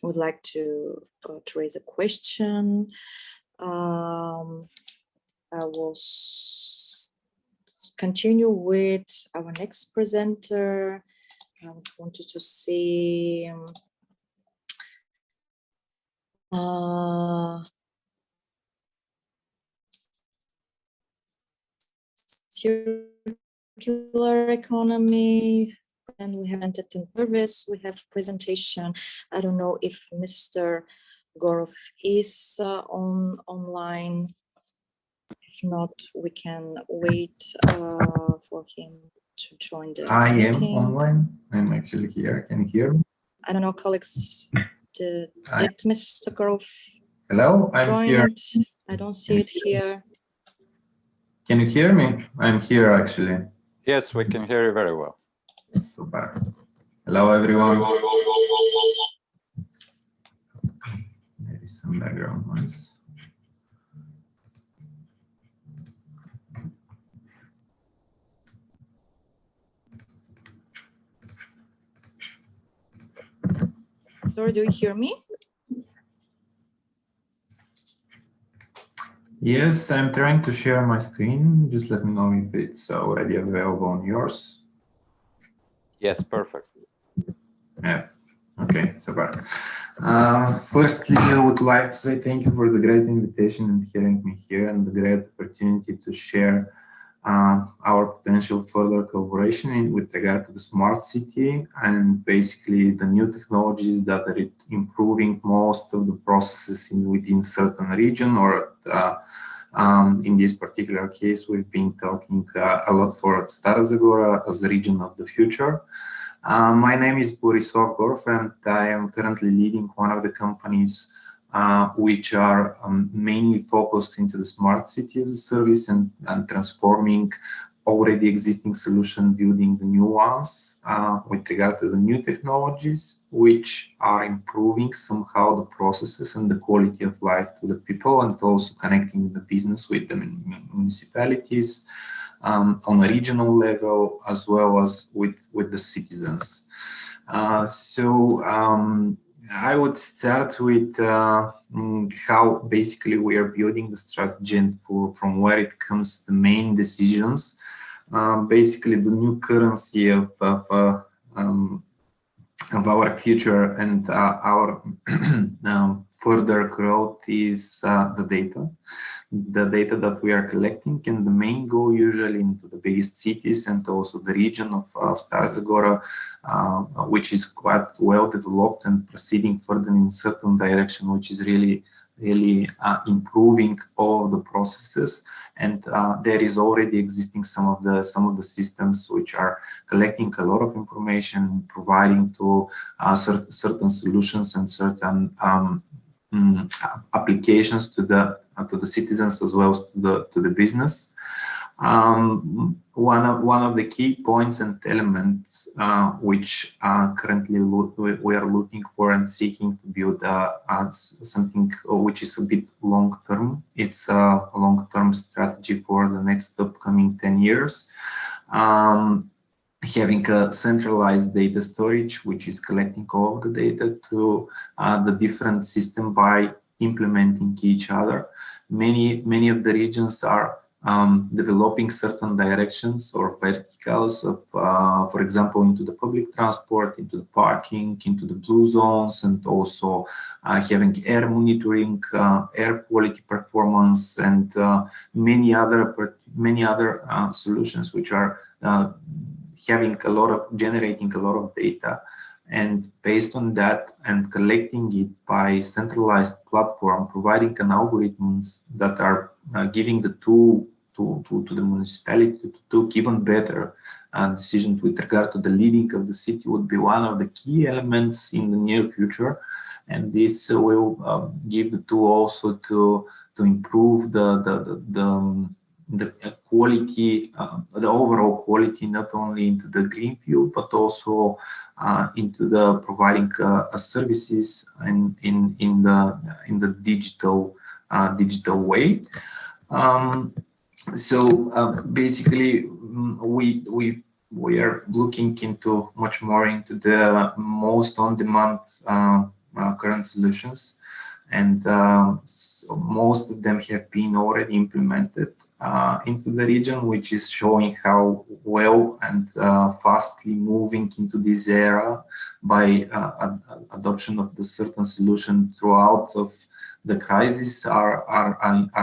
would like to raise a question. I will continue with our next presenter. I wanted to see circular economy, and we have entered in service. We have presentation. I don't know if Mr. Gorov is online. If not, we can wait for him to join the meeting. I am online. I'm actually here. Can you hear me? I don't know, colleagues. Did Mr. Gorov Hello, I'm here. It? I don't see it here. Can you hear me? I'm here actually. Yes, we can hear you very well. Super. Hello, everyone. some background noise. Sorry, do you hear me? Yes, I'm trying to share my screen. Just let me know if it's already available on yours. Yes, perfect. Yeah. Okay, super. Firstly, I would like to say thank you for the great invitation and having me here, and the great opportunity to share our potential further collaboration with regard to the smart city and basically the new technologies that are improving most of the processes within certain region, or in this particular case, we've been talking a lot for Stara Zagora as the region of the future. My name is Borislav Gorov, and I am currently leading one of the companies which are mainly focused into the smart city as a service and transforming already existing solutions, building the new ones with regard to the new technologies, which are improving somehow the processes and the quality of life to the people, and also connecting the business with the municipalities on a regional level, as well as with the citizens. I would start with how basically we are building the strategy and from where it comes the main decisions. Basically, the new currency of our future and our further growth is the data that we are collecting, and the main goal usually into the biggest cities and also the region of Stara Zagora, which is quite well developed and proceeding further in certain direction, which is really improving all of the processes. And there is already existing some of the systems which are collecting a lot of information, providing to certain solutions and certain applications to the citizens as well as to the business. One of the key points and elements which currently we are looking for and seeking to build something which is a bit long term. It's a long term strategy for the next upcoming 10 years. Having a centralized data storage, which is collecting all of the data to the different system by implementing each other. Many of the regions are developing certain directions or verticals of, for example, into the public transport, into the parking, into the blue zones, and also having air monitoring, air quality performance, and many other solutions which are generating a lot of data. And based on that and collecting it by centralized platform, providing an algorithms that are giving the tool to the municipality to even better decisions with regard to the leading of the city would be one of the key elements in the near future. And this will give the tool also to improve the quality, the overall quality, not only into the green field, but also into the providing services in the digital way. Basically, we are looking into much more into the most on-demand current solutions. And so most of them have been already implemented into the region, which is showing how well and fastly moving into this era by adoption of the certain solution throughout of the crisis are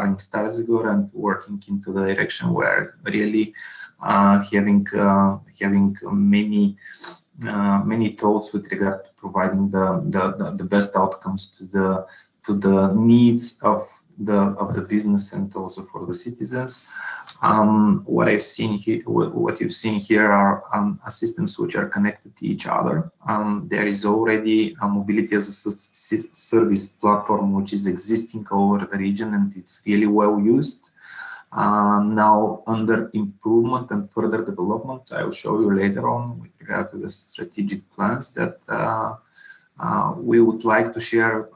in Stara Zagora and working into the direction where really having many thoughts with regard to providing the best outcomes to the needs of the business and also for the citizens. What I've seen here, what you've seen here are systems which are connected to each other. There is already a mobility as a service platform which is existing over the region, and it's really well used. Now under improvement and further development, I will show you later on with regard to the strategic plans that We would like to share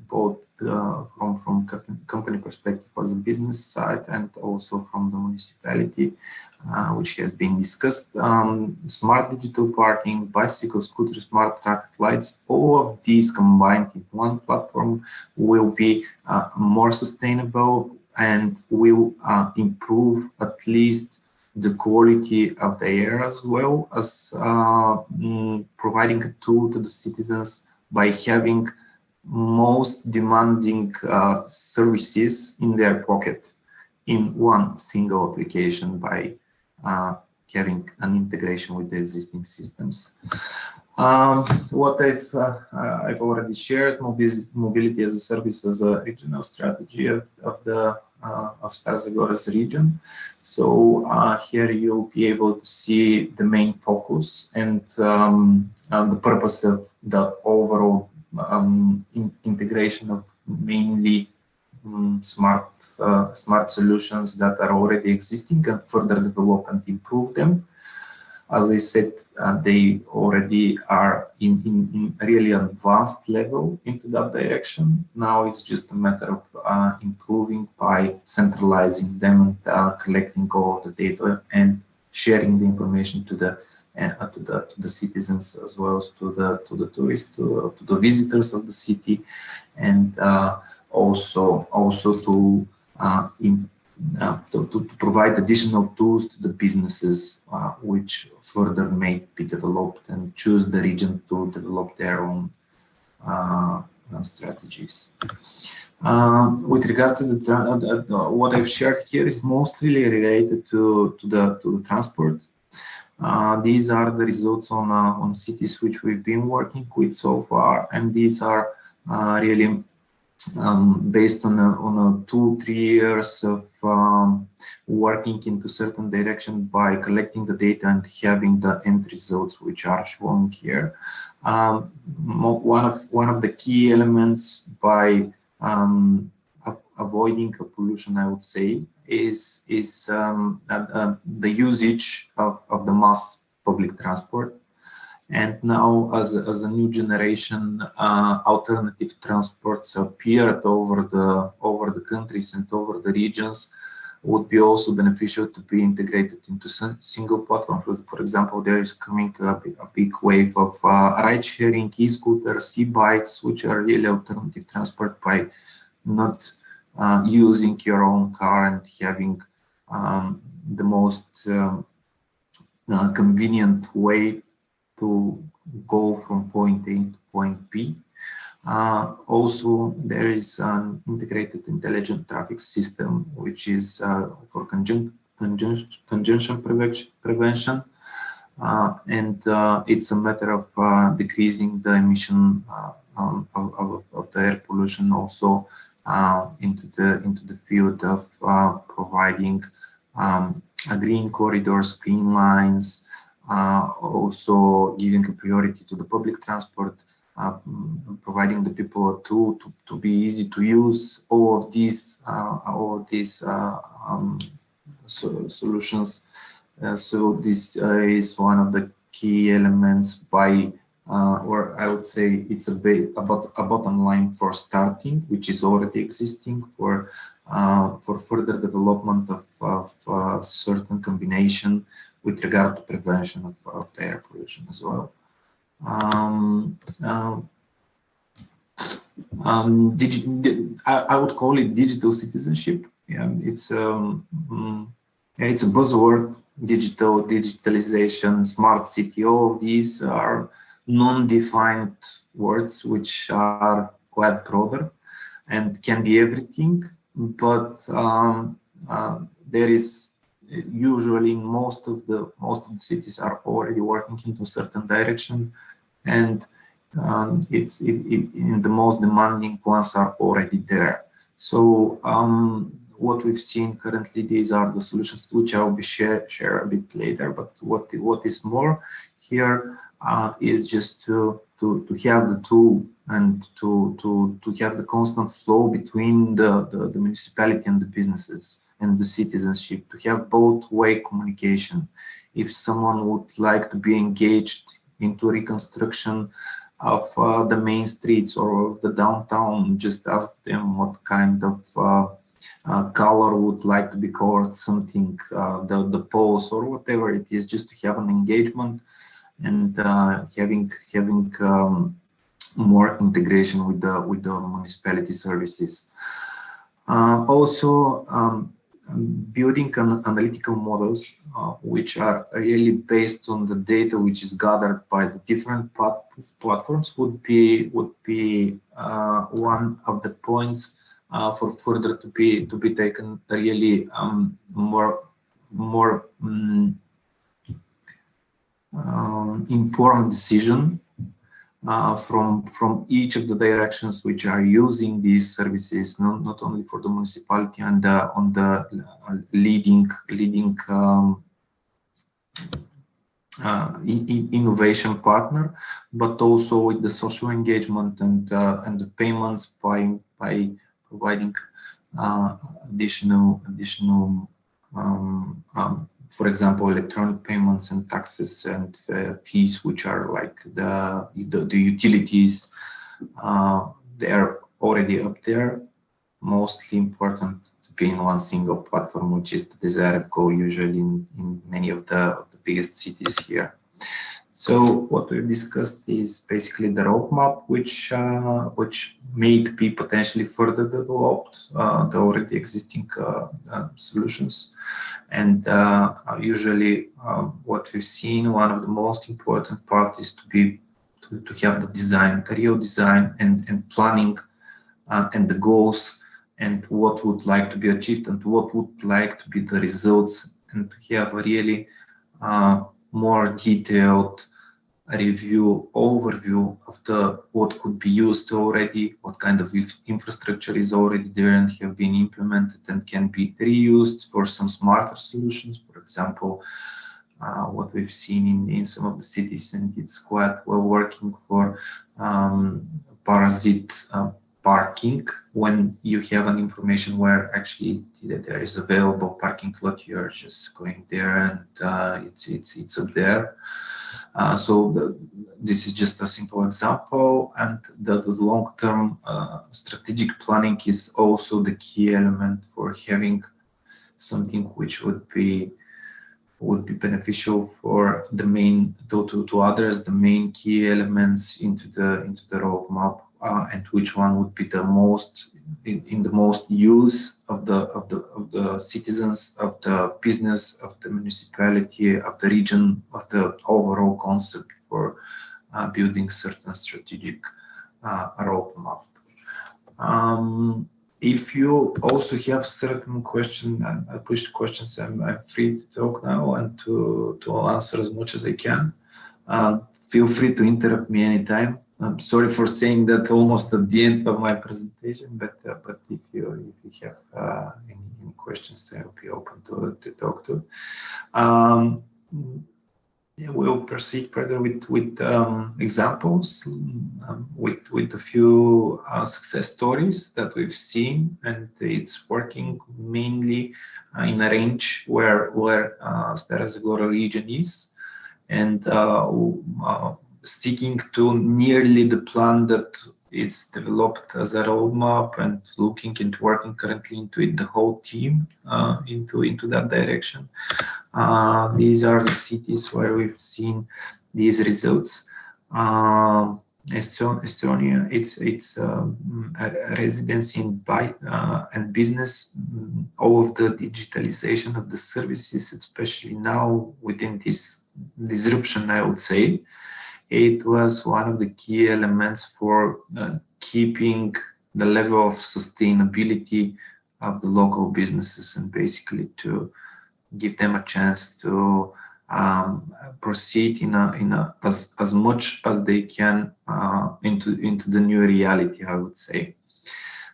both from company perspective as a business side and also from the municipality, which has been discussed. Smart digital parking, bicycle, scooter, smart traffic lights, all of these combined in one platform will be more sustainable and will improve at least the quality of the air, as well as providing a tool to the citizens by having most demanding services in their pocket in one single application by having an integration with the existing systems. What I've already shared, mobility as a service as a regional strategy of Star Zagore's region. So here you'll be able to see the main focus and the purpose of the overall integration of mainly smart solutions that are already existing and further develop and improve them. As I said, they already are in really advanced level into that direction. Now it's just a matter of improving by centralizing them and collecting all of the data and sharing the information to the citizens, as well as to the tourists, to the visitors of the city, and also to provide additional tools to the businesses, which further may be developed, and choose the region to develop their own strategies. With regard to what I've shared here is mostly related to the transport. These are the results on cities which we've been working with so far, and these are really based on a 2-3 years of working into certain direction by collecting the data and having the end results, which are shown here. One of the key elements by avoiding pollution, I would say, is the usage of the mass public transport. And now, as a new generation, alternative transports appeared over the countries and over the regions, would be also beneficial to be integrated into single platform. For example, there is coming a big wave of ride-sharing, e-scooters, e-bikes, which are really alternative transport by not using your own car and having the most convenient way to go from point A to point B. Also, there is an integrated intelligent traffic system, which is for congestion prevention, and it's a matter of decreasing the emission of the air pollution, also into the field of providing green corridors, green lines, also giving a priority to the public transport, providing the people a tool to be easy to use all of these solutions. So this is one of the key elements by, or I would say it's a bottom line for starting, which is already existing for further development of certain combination with regard to prevention of the air pollution as well. I would call it digital citizenship. Yeah, it's a buzzword. Digitalization, smart city. All of these are non-defined words which are quite broader and can be everything. But there is usually most of the cities are already working into a certain direction, and it's in the most demanding ones are already there. So what we've seen currently, these are the solutions which I will be share a bit later. But what is more here is just to have the tool and to have the constant flow between the municipality and the businesses and the citizenship, to have both way communication. If someone would like to be engaged into reconstruction of the main streets or the downtown. Just ask them what kind of color would like to be colored, something, the poles or whatever it is, just to have an engagement and having more integration with the municipality services. Also, building analytical models which are really based on the data which is gathered by the different platforms would be one of the points for further to be taken really more informed decision from each of the directions which are using these services, not only for the municipality and on the leading innovation partner, but also with the social engagement and the payments by providing additional for example, electronic payments and taxes and fees, which are like the utilities. They are already up there. Mostly important to be in one single platform, which is the desired goal usually in many of the biggest cities here. So what we've discussed is basically the roadmap, which may be potentially further developed, the already existing solutions. And usually what we've seen, one of the most important parts is to have the design, the real design and planning and the goals and what would like to be achieved and what would like to be the results, and to have a really more detailed overview of what could be used already, what kind of infrastructure is already there and have been implemented and can be reused for some smarter solutions. For example, what we've seen in some of the cities, and it's quite well working for parasite parking. When you have an information where actually there is available parking lot, you're just going there and it's up there. This is just a simple example, and the long-term strategic planning is also the key element for having something which would be beneficial for the main to address the main key elements into the roadmap, and which one would be the most in the most use of the citizens, of the business, of the municipality, of the region, of the overall concept for building certain strategic roadmap. If you also have certain questions, I push the questions, I'm free to talk now and to answer as much as I can. Feel free to interrupt me anytime. I'm sorry for saying that almost at the end of my presentation, but if you have any questions, I'll be open to talk to. We'll proceed further with examples, with a few success stories that we've seen, and it's working mainly in a range where Stara Zagora region is, and sticking to nearly the plan that it's developed as a roadmap, and looking into working currently into it, the whole team into that direction. These are the cities where we've seen these results. Estonia, it's a residency and business. All of the digitalization of the services, especially now within this disruption, I would say, it was one of the key elements for keeping the level of sustainability of the local businesses, and basically to give them a chance to proceed in as much as they can into the new reality, I would say.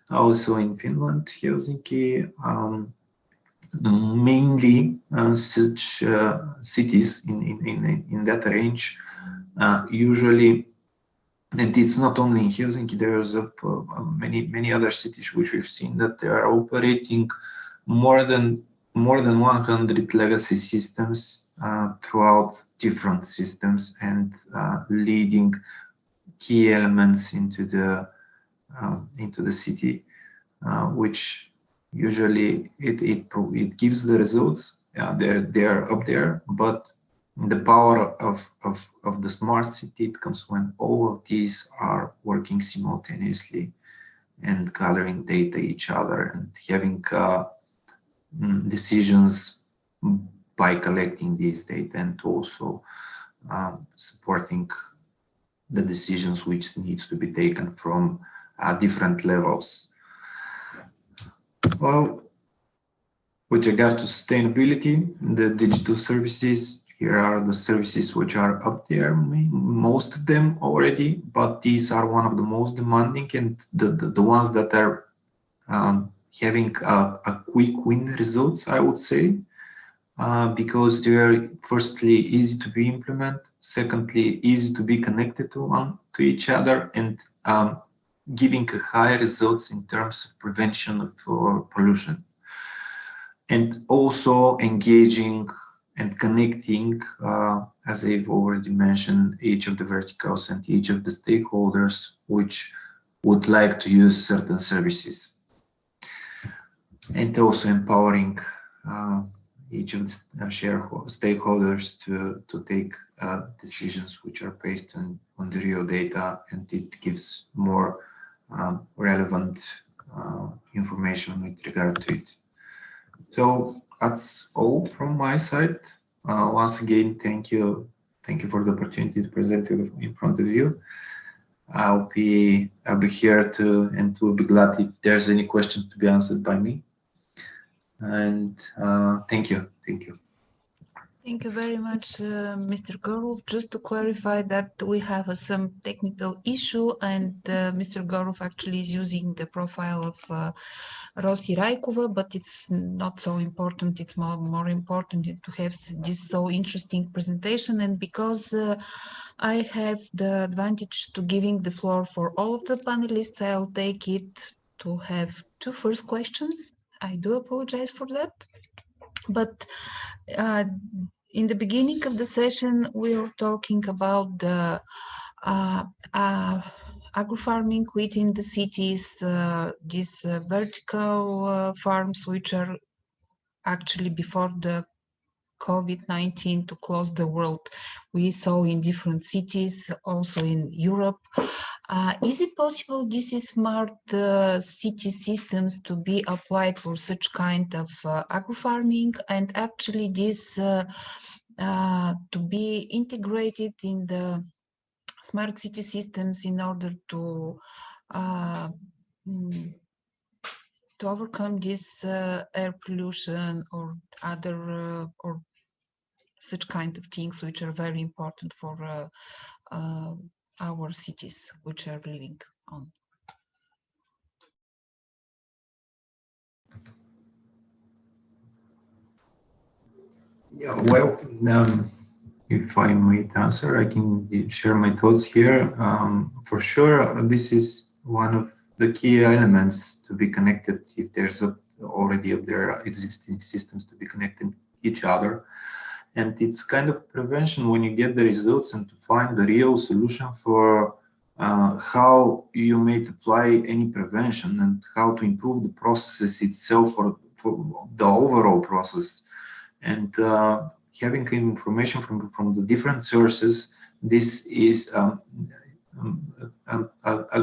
Also in Finland, Helsinki, mainly such cities in that range. Usually, and it's not only in Helsinki, there's many other cities which we've seen that they are operating more than 100 legacy systems throughout different systems, and key elements into the city, which usually it gives the results. They're up there, but the power of the smart city, it comes when all of these are working simultaneously and gathering data each other and having decisions by collecting these data, and also supporting the decisions which needs to be taken from different levels. Well, with regard to sustainability, the digital services, here are the services which are up there, most of them already, but these are one of the most demanding and the ones that are having a quick win results, I would say, because they are firstly easy to be implemented, secondly easy to be connected to each other, and giving a high results in terms of prevention of pollution, and also engaging and connecting, as I've already mentioned, each of the verticals and each of the stakeholders which would like to use certain services, and also empowering each of the stakeholders to take decisions which are based on the real data, and it gives more relevant information with regard to it. So that's all from my side. Once again, thank you for the opportunity to present in front of you. I'll be here and will be glad if there's any questions to be answered by me. And thank you. Thank you very much, Mr. Gorov. Just to clarify that we have some technical issue, and Mr. Gorov actually is using the profile of Rosi Raikova, but it's not so important. It's more important to have this so interesting presentation. And because I have the advantage to giving the floor for all of the panelists, I'll take it to have two first questions. I do apologize for that. But in the beginning of the session, we were talking about the agrofarming within the cities, these vertical farms, which are actually before the COVID-19 to close the world. We saw in different cities, also in Europe. Is it possible this is smart city systems to be applied for such kind of agrofarming, and actually this to be integrated in the smart city systems in order to overcome this air pollution or other or such kind of things which are very important for our cities which are living on? Yeah, well, if I might answer, I can share my thoughts here. For sure, this is one of the key elements to be connected. If there's already up there existing systems to be connecting each other, and it's kind of prevention when you get the results and to find the real solution for how you may apply any prevention and how to improve the processes itself for the overall process. And having information from the different sources, this is a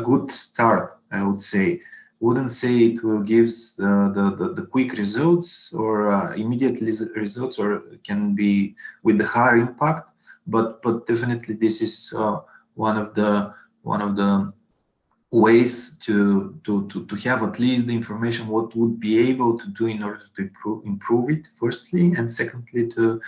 good start, I would say. Wouldn't say it will give the quick results or immediate results, or can be with the higher impact, but definitely this is one of the ways to have at least the information what would be able to do in order to improve it, firstly, and secondly to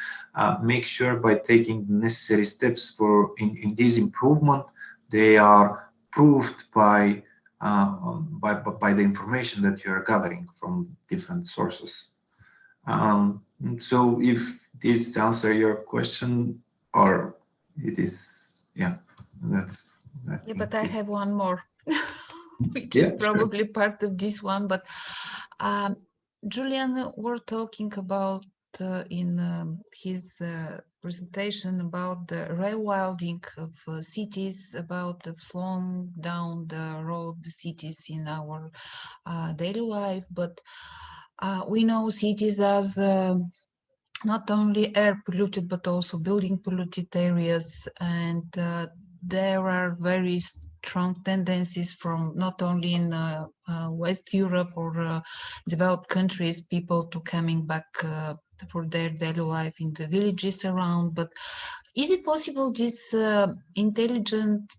make sure by taking the necessary steps for in this improvement, they are proved by the information that you are gathering from different sources. So if this answer your question, or it is, yeah, that's. Yeah, but I have one more, which yeah, is probably sure. part of this one. But Julian, we're talking about in his presentation about the rewilding of cities, about the slowing down the role of the cities in our daily life. But we know cities as not only air polluted, but also building polluted areas. And there are very strong tendencies from not only in West Europe or developed countries, people to coming back for their daily life in the villages around. But is it possible these intelligent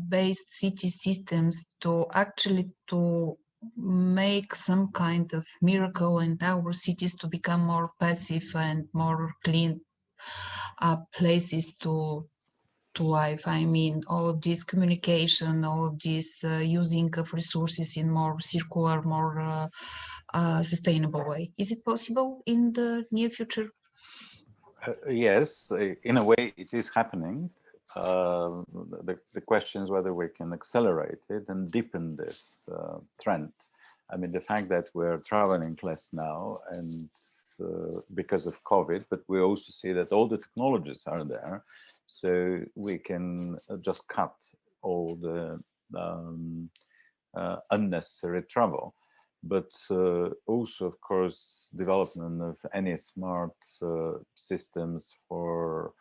based city systems to actually to make some kind of miracle and our cities to become more passive and more clean places to life? I mean, all of this communication, all of this using of resources in more circular, more sustainable way. Is it possible in the near future? Yes, in a way it is happening. The question is whether we can accelerate it and deepen this trend. I mean, the fact that we're traveling less now and because of COVID, but we also see that all the technologies are there, so we can just cut all the unnecessary travel. But also, of course, development of any smart systems for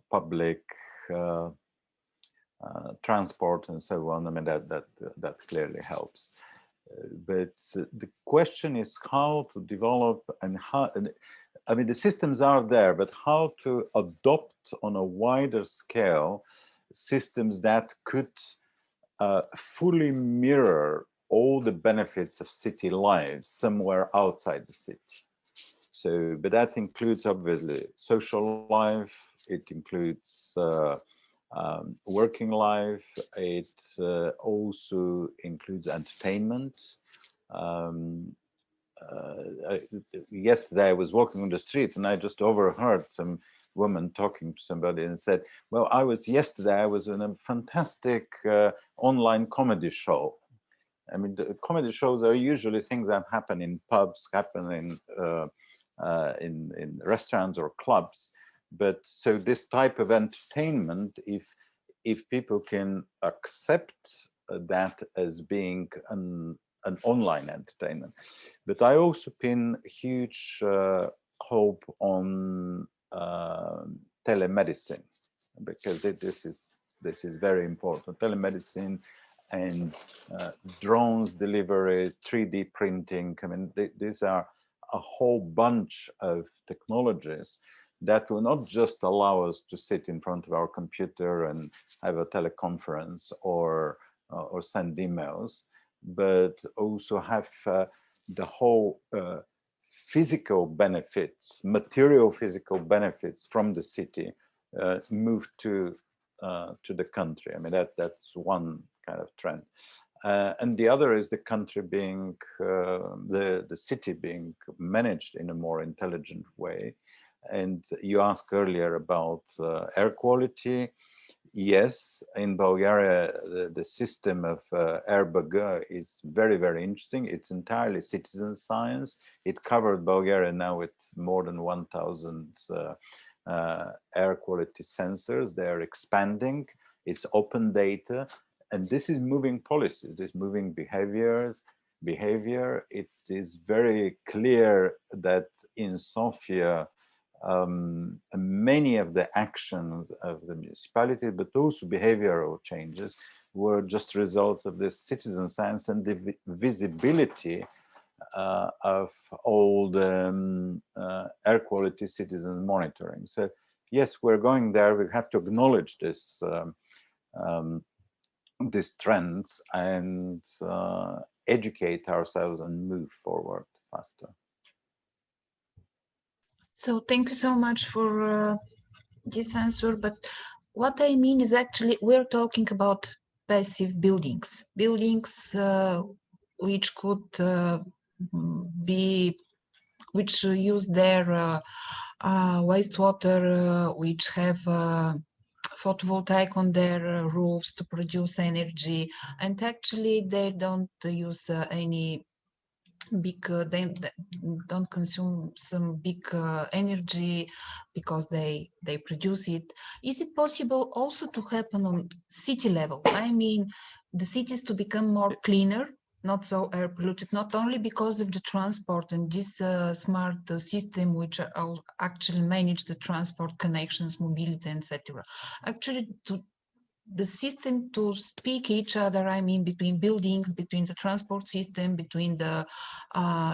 public transport and so on. I mean, that clearly helps. But the question is how to develop and how. I mean, the systems are there, but how to adopt on a wider scale systems that could fully mirror all the benefits of city lives somewhere outside the city. So, but that includes obviously social life, it includes working life, it also includes entertainment. Yesterday I was walking on the street and I just overheard some woman talking to somebody and said, well, I was in a fantastic online comedy show. I mean, the comedy shows are usually things that happen in pubs, happen in restaurants or clubs. But so this type of entertainment, if people can accept that as being an online entertainment. But I also pin huge hope on telemedicine, because this is very important. Telemedicine and drones deliveries, 3D printing. I mean, these are a whole bunch of technologies that will not just allow us to sit in front of our computer and have a teleconference or send emails, but also have the whole physical benefits, material physical benefits from the city moved to the country. I mean, that's one kind of trend. And the other is the country being, the city being managed in a more intelligent way. And you asked earlier about air quality. Yes, in Bulgaria, the system of Air Baga is very, very interesting. It's entirely citizen science. It covered Bulgaria now with more than 1,000 air quality sensors. They are expanding. It's open data. And this is moving policies, this moving behavior. It is very clear that in Sofia, many of the actions of the municipality, but also behavioral changes, were just a result of this citizen science and the visibility of all the air quality citizen monitoring. So yes, we're going there. We have to acknowledge this. These trends and educate ourselves and move forward faster. So thank you so much for this answer. But what I mean is actually we're talking about passive buildings, which could which use their wastewater, which have photovoltaic on their roofs to produce energy, and actually they don't use any big, they don't consume some big energy because they produce it. Is it possible also to happen on city level? I mean, the cities to become more cleaner, not so air polluted, not only because of the transport and this smart system which are actually manage the transport connections, mobility, etc. Actually, to the system to speak each other, I mean, between buildings, between the transport system, between the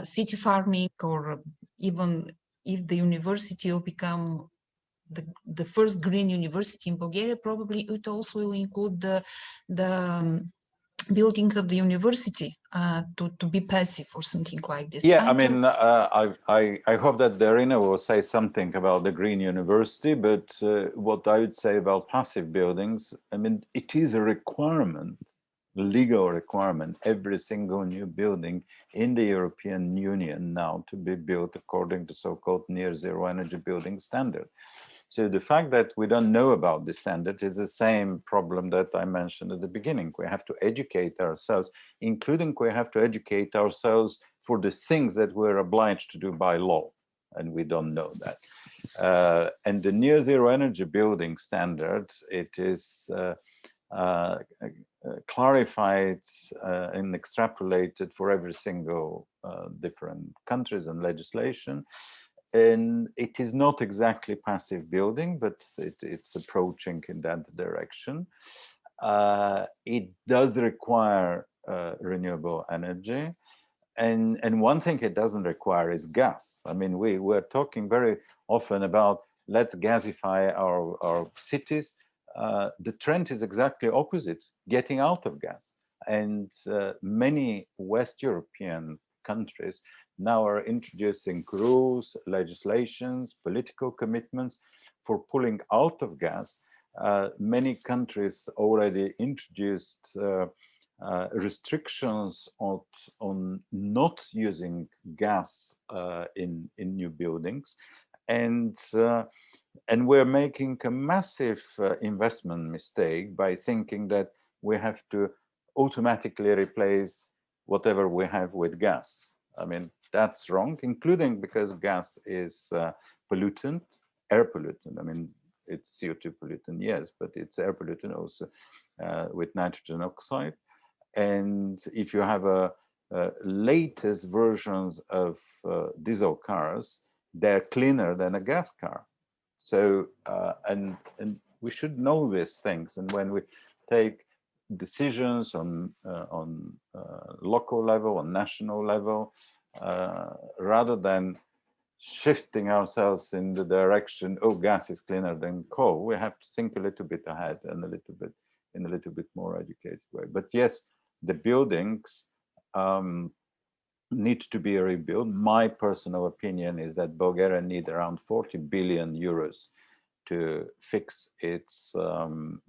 city farming, or even if the university will become the first green university in Bulgaria, probably it also will include the building of the university to be passive or something like this. Yeah, I mean, I hope that Darina will say something about the Green University, but what I would say about passive buildings, I mean, it is a requirement, legal requirement, every single new building in the European Union now to be built according to so-called near zero energy building standard. So the fact that we don't know about the standard is the same problem that I mentioned at the beginning. We have to educate ourselves, including we have to educate ourselves for the things that we're obliged to do by law, and we don't know that. And the near zero energy building standard, it is clarified and extrapolated for every single different countries and legislation. And it is not exactly passive building, but it's approaching in that direction. It does require renewable energy. And one thing it doesn't require is gas. I mean, we're talking very often about let's gasify our cities. The trend is exactly opposite, getting out of gas. And many West European countries now are introducing rules, legislations, political commitments for pulling out of gas. Many countries already introduced restrictions on not using gas in new buildings, and we're making a massive investment mistake by thinking that we have to automatically replace whatever we have with gas. I mean, that's wrong, including because gas is pollutant, air pollutant. I mean, it's CO2 pollutant, yes, but it's air pollutant also with nitrogen oxide. And if you have a latest versions of diesel cars, they're cleaner than a gas car. So, and we should know these things. And when we take decisions on local level, on national level, rather than shifting ourselves in the direction, oh, gas is cleaner than coal, we have to think a little bit ahead and in a little bit more educated way. But yes, the buildings need to be rebuilt. My personal opinion is that Bulgaria needs around 40 billion euros to fix its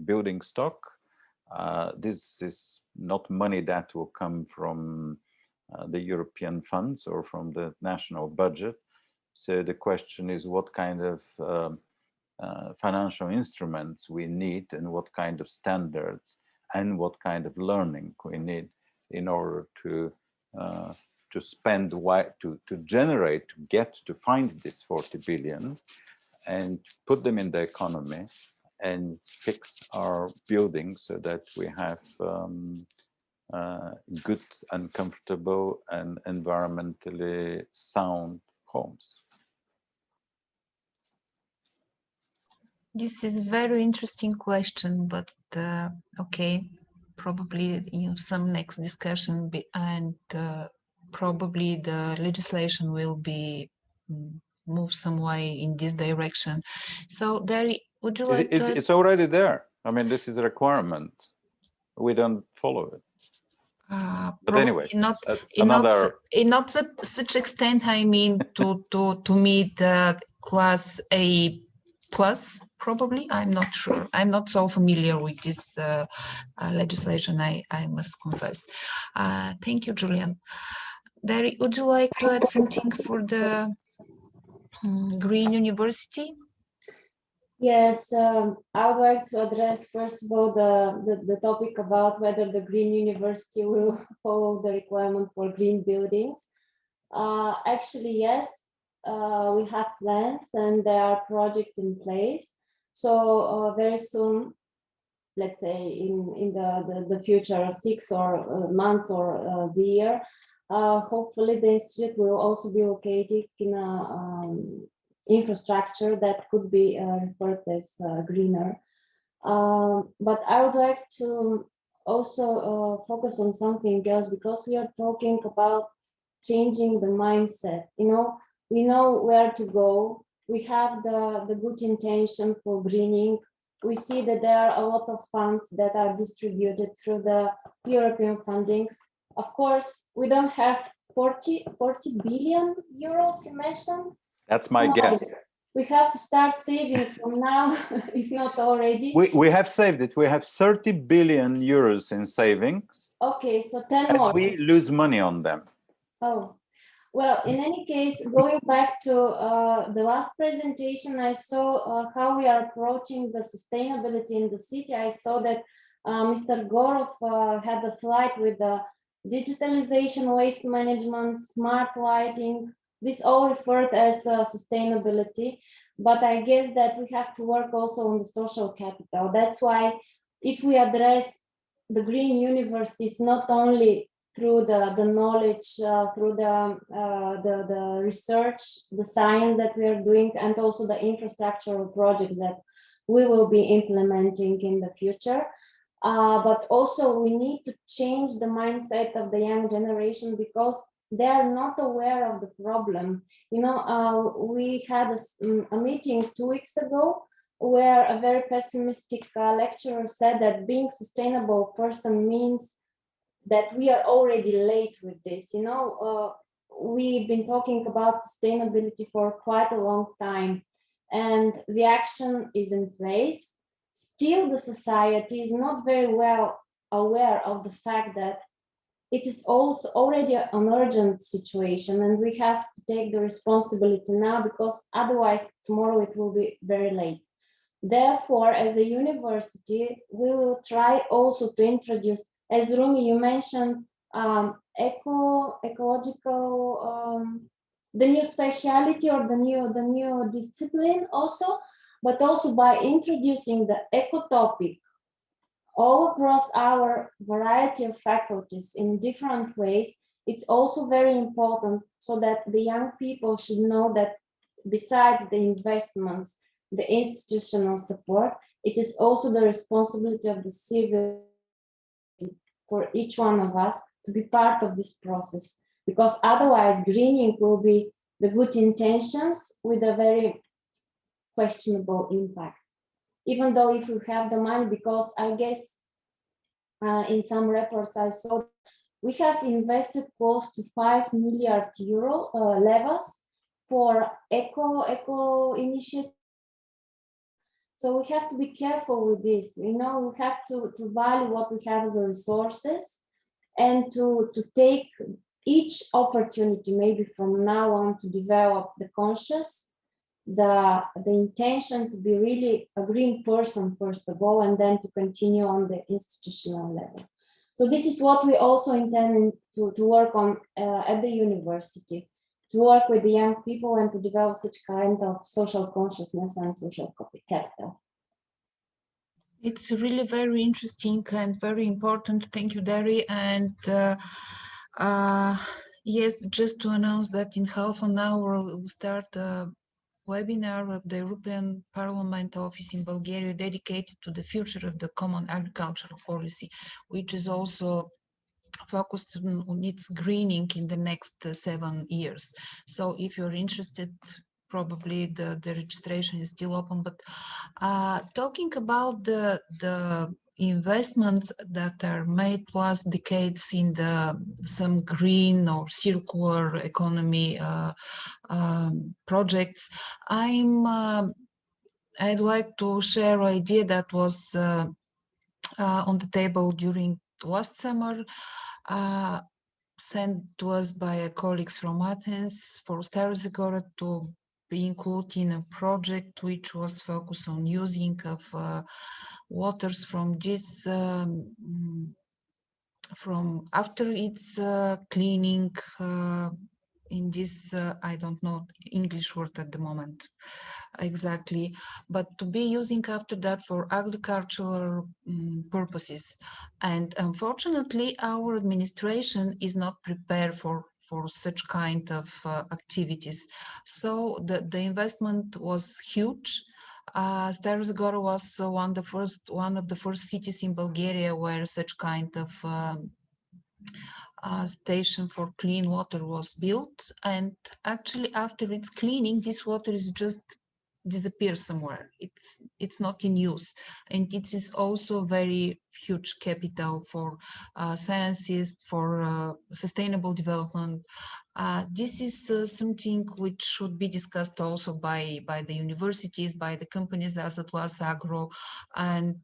building stock. This is not money that will come from the European funds or from the national budget. So the question is what kind of financial instruments we need and what kind of standards and what kind of learning we need in order to spend, to generate, to get, to find this 40 billion and put them in the economy and fix our buildings so that we have good and comfortable and environmentally sound homes. This is a very interesting question, but okay, probably some next discussion and probably the legislation will be moved some way in this direction. So, Dari, would you like to? It's already there. I mean, this is a requirement. We don't follow it. But anyway, not such extent. I mean, to meet the class A plus, probably. I'm not sure. I'm not so familiar with this legislation. I must confess. Thank you, Julian. Dari, would you like to add something for the Green University? Yes, I would like to address first of all the topic about whether the Green University will follow the requirement for green buildings. Actually, yes, we have plans and there are projects in place. So very soon, let's say in the future, 6 or months or the year, hopefully the institute will also be located in a infrastructure that could be referred as greener. But I would like to also focus on something else, because we are talking about changing the mindset. You know, we know where to go. We have the good intention for greening. We see that there are a lot of funds that are distributed through the European fundings. Of course, we don't have 40 billion euros, you mentioned. That's my guess. We have to start saving from now, if not already. We have saved it. We have 30 billion euros in savings. Okay, so 10 more. We lose money on them. Oh, well, in any case, going back to the last presentation, I saw how we are approaching the sustainability in the city. I saw that Mr. Gorov had a slide with the digitalization, waste management, smart lighting. This all referred as sustainability, but I guess that we have to work also on the social capital. That's why if we address the green university, it's not only through the knowledge, through the research, the science that we are doing, and also the infrastructural project that we will be implementing in the future. But also we need to change the mindset of the young generation, because they are not aware of the problem. You know, we had a meeting 2 weeks ago where a very pessimistic lecturer said that being sustainable person means that we are already late with this. You know, we've been talking about sustainability for quite a long time, and the action is in place. Still, the society is not very well aware of the fact that it is also already an urgent situation, and we have to take the responsibility now, because otherwise tomorrow it will be very late. Therefore, as a university, we will try also to introduce, as Rumi, you mentioned, ecological, the new speciality or the new discipline also, but also by introducing the eco topic all across our variety of faculties in different ways. It's also very important, so that the young people should know that besides the investments, the institutional support, it is also the responsibility of the civil for each one of us to be part of this process, because otherwise greening will be the good intentions with a very questionable impact. Even though if you have the money, because I guess in some reports I saw we have invested close to 5 million euro levels for eco initiative. So we have to be careful with this. You know, we have to value what we have as a resources, and to take each opportunity, maybe from now on, to develop the conscious, the intention to be really a green person, first of all, and then to continue on the institutional level. So this is what we also intend to work on at the university, to work with the young people and to develop such kind of social consciousness and social capital. It's really very interesting and very important. Thank you, Dari. And yes, just to announce that in half an hour we'll start a webinar of the European Parliament office in Bulgaria dedicated to the future of the common agricultural policy, which is also focused on its greening in the next 7 years. So if you're interested, probably the registration is still open. But talking about the investments that are made last decades in some green or circular economy projects, I'd like to share an idea that was on the table during last summer, sent to us by colleagues from Athens for Zagore to be included in a project which was focused on using of waters from this from after its cleaning in this, I don't know English word at the moment exactly, but to be using after that for agricultural purposes. And unfortunately, our administration is not prepared for such kind of activities. So the investment was huge. Stara Zagora was one of the first cities in Bulgaria where such kind of station for clean water was built, and actually after its cleaning, this water is just disappear somewhere. It's not in use, and it is also very huge capital for sciences, for sustainable development. This is something which should be discussed also by the universities, by the companies as it was Agro, and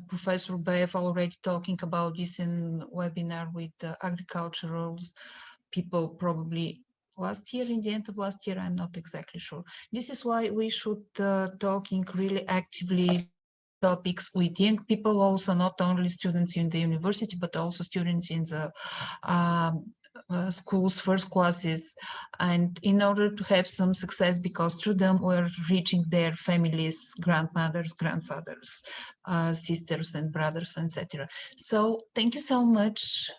Professor Beev already talking about this in webinar with agriculturals people probably last year, in the end of last year, I'm not exactly sure. This is why we should talking really actively topics with young people, also not only students in the university, but also students in the schools, first classes, and in order to have some success, because through them we're reaching their families, grandmothers, grandfathers, sisters and brothers, etc. So thank you so much.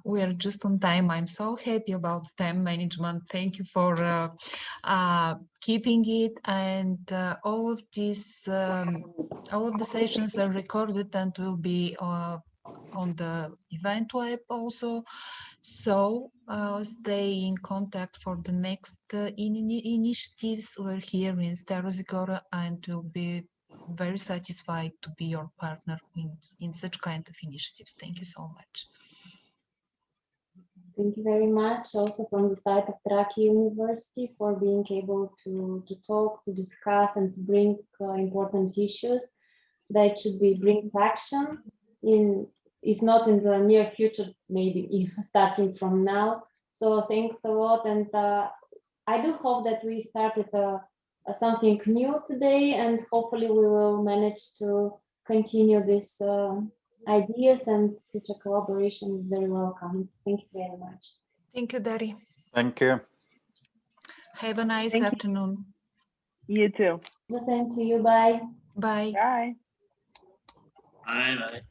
We are just on time. I'm so happy about time management. Thank you for keeping it, and all of these, all of the sessions are recorded and will be on the event web also. So stay in contact for the next initiatives. We're here in Stara Zagora and will be very satisfied to be your partner in such kind of initiatives. Thank you so much. Thank you very much also from the side of Trakia University for being able to talk, to discuss, and to bring important issues that should be bring to action in, if not in the near future, maybe starting from now. So thanks a lot, and I do hope that we started something new today, and hopefully we will manage to continue this ideas, and future collaboration is very welcome. Thank you very much. Thank you, Dari. Thank you. Have a nice afternoon. You too. The same to you. Bye. Bye. Bye. Bye. Bye.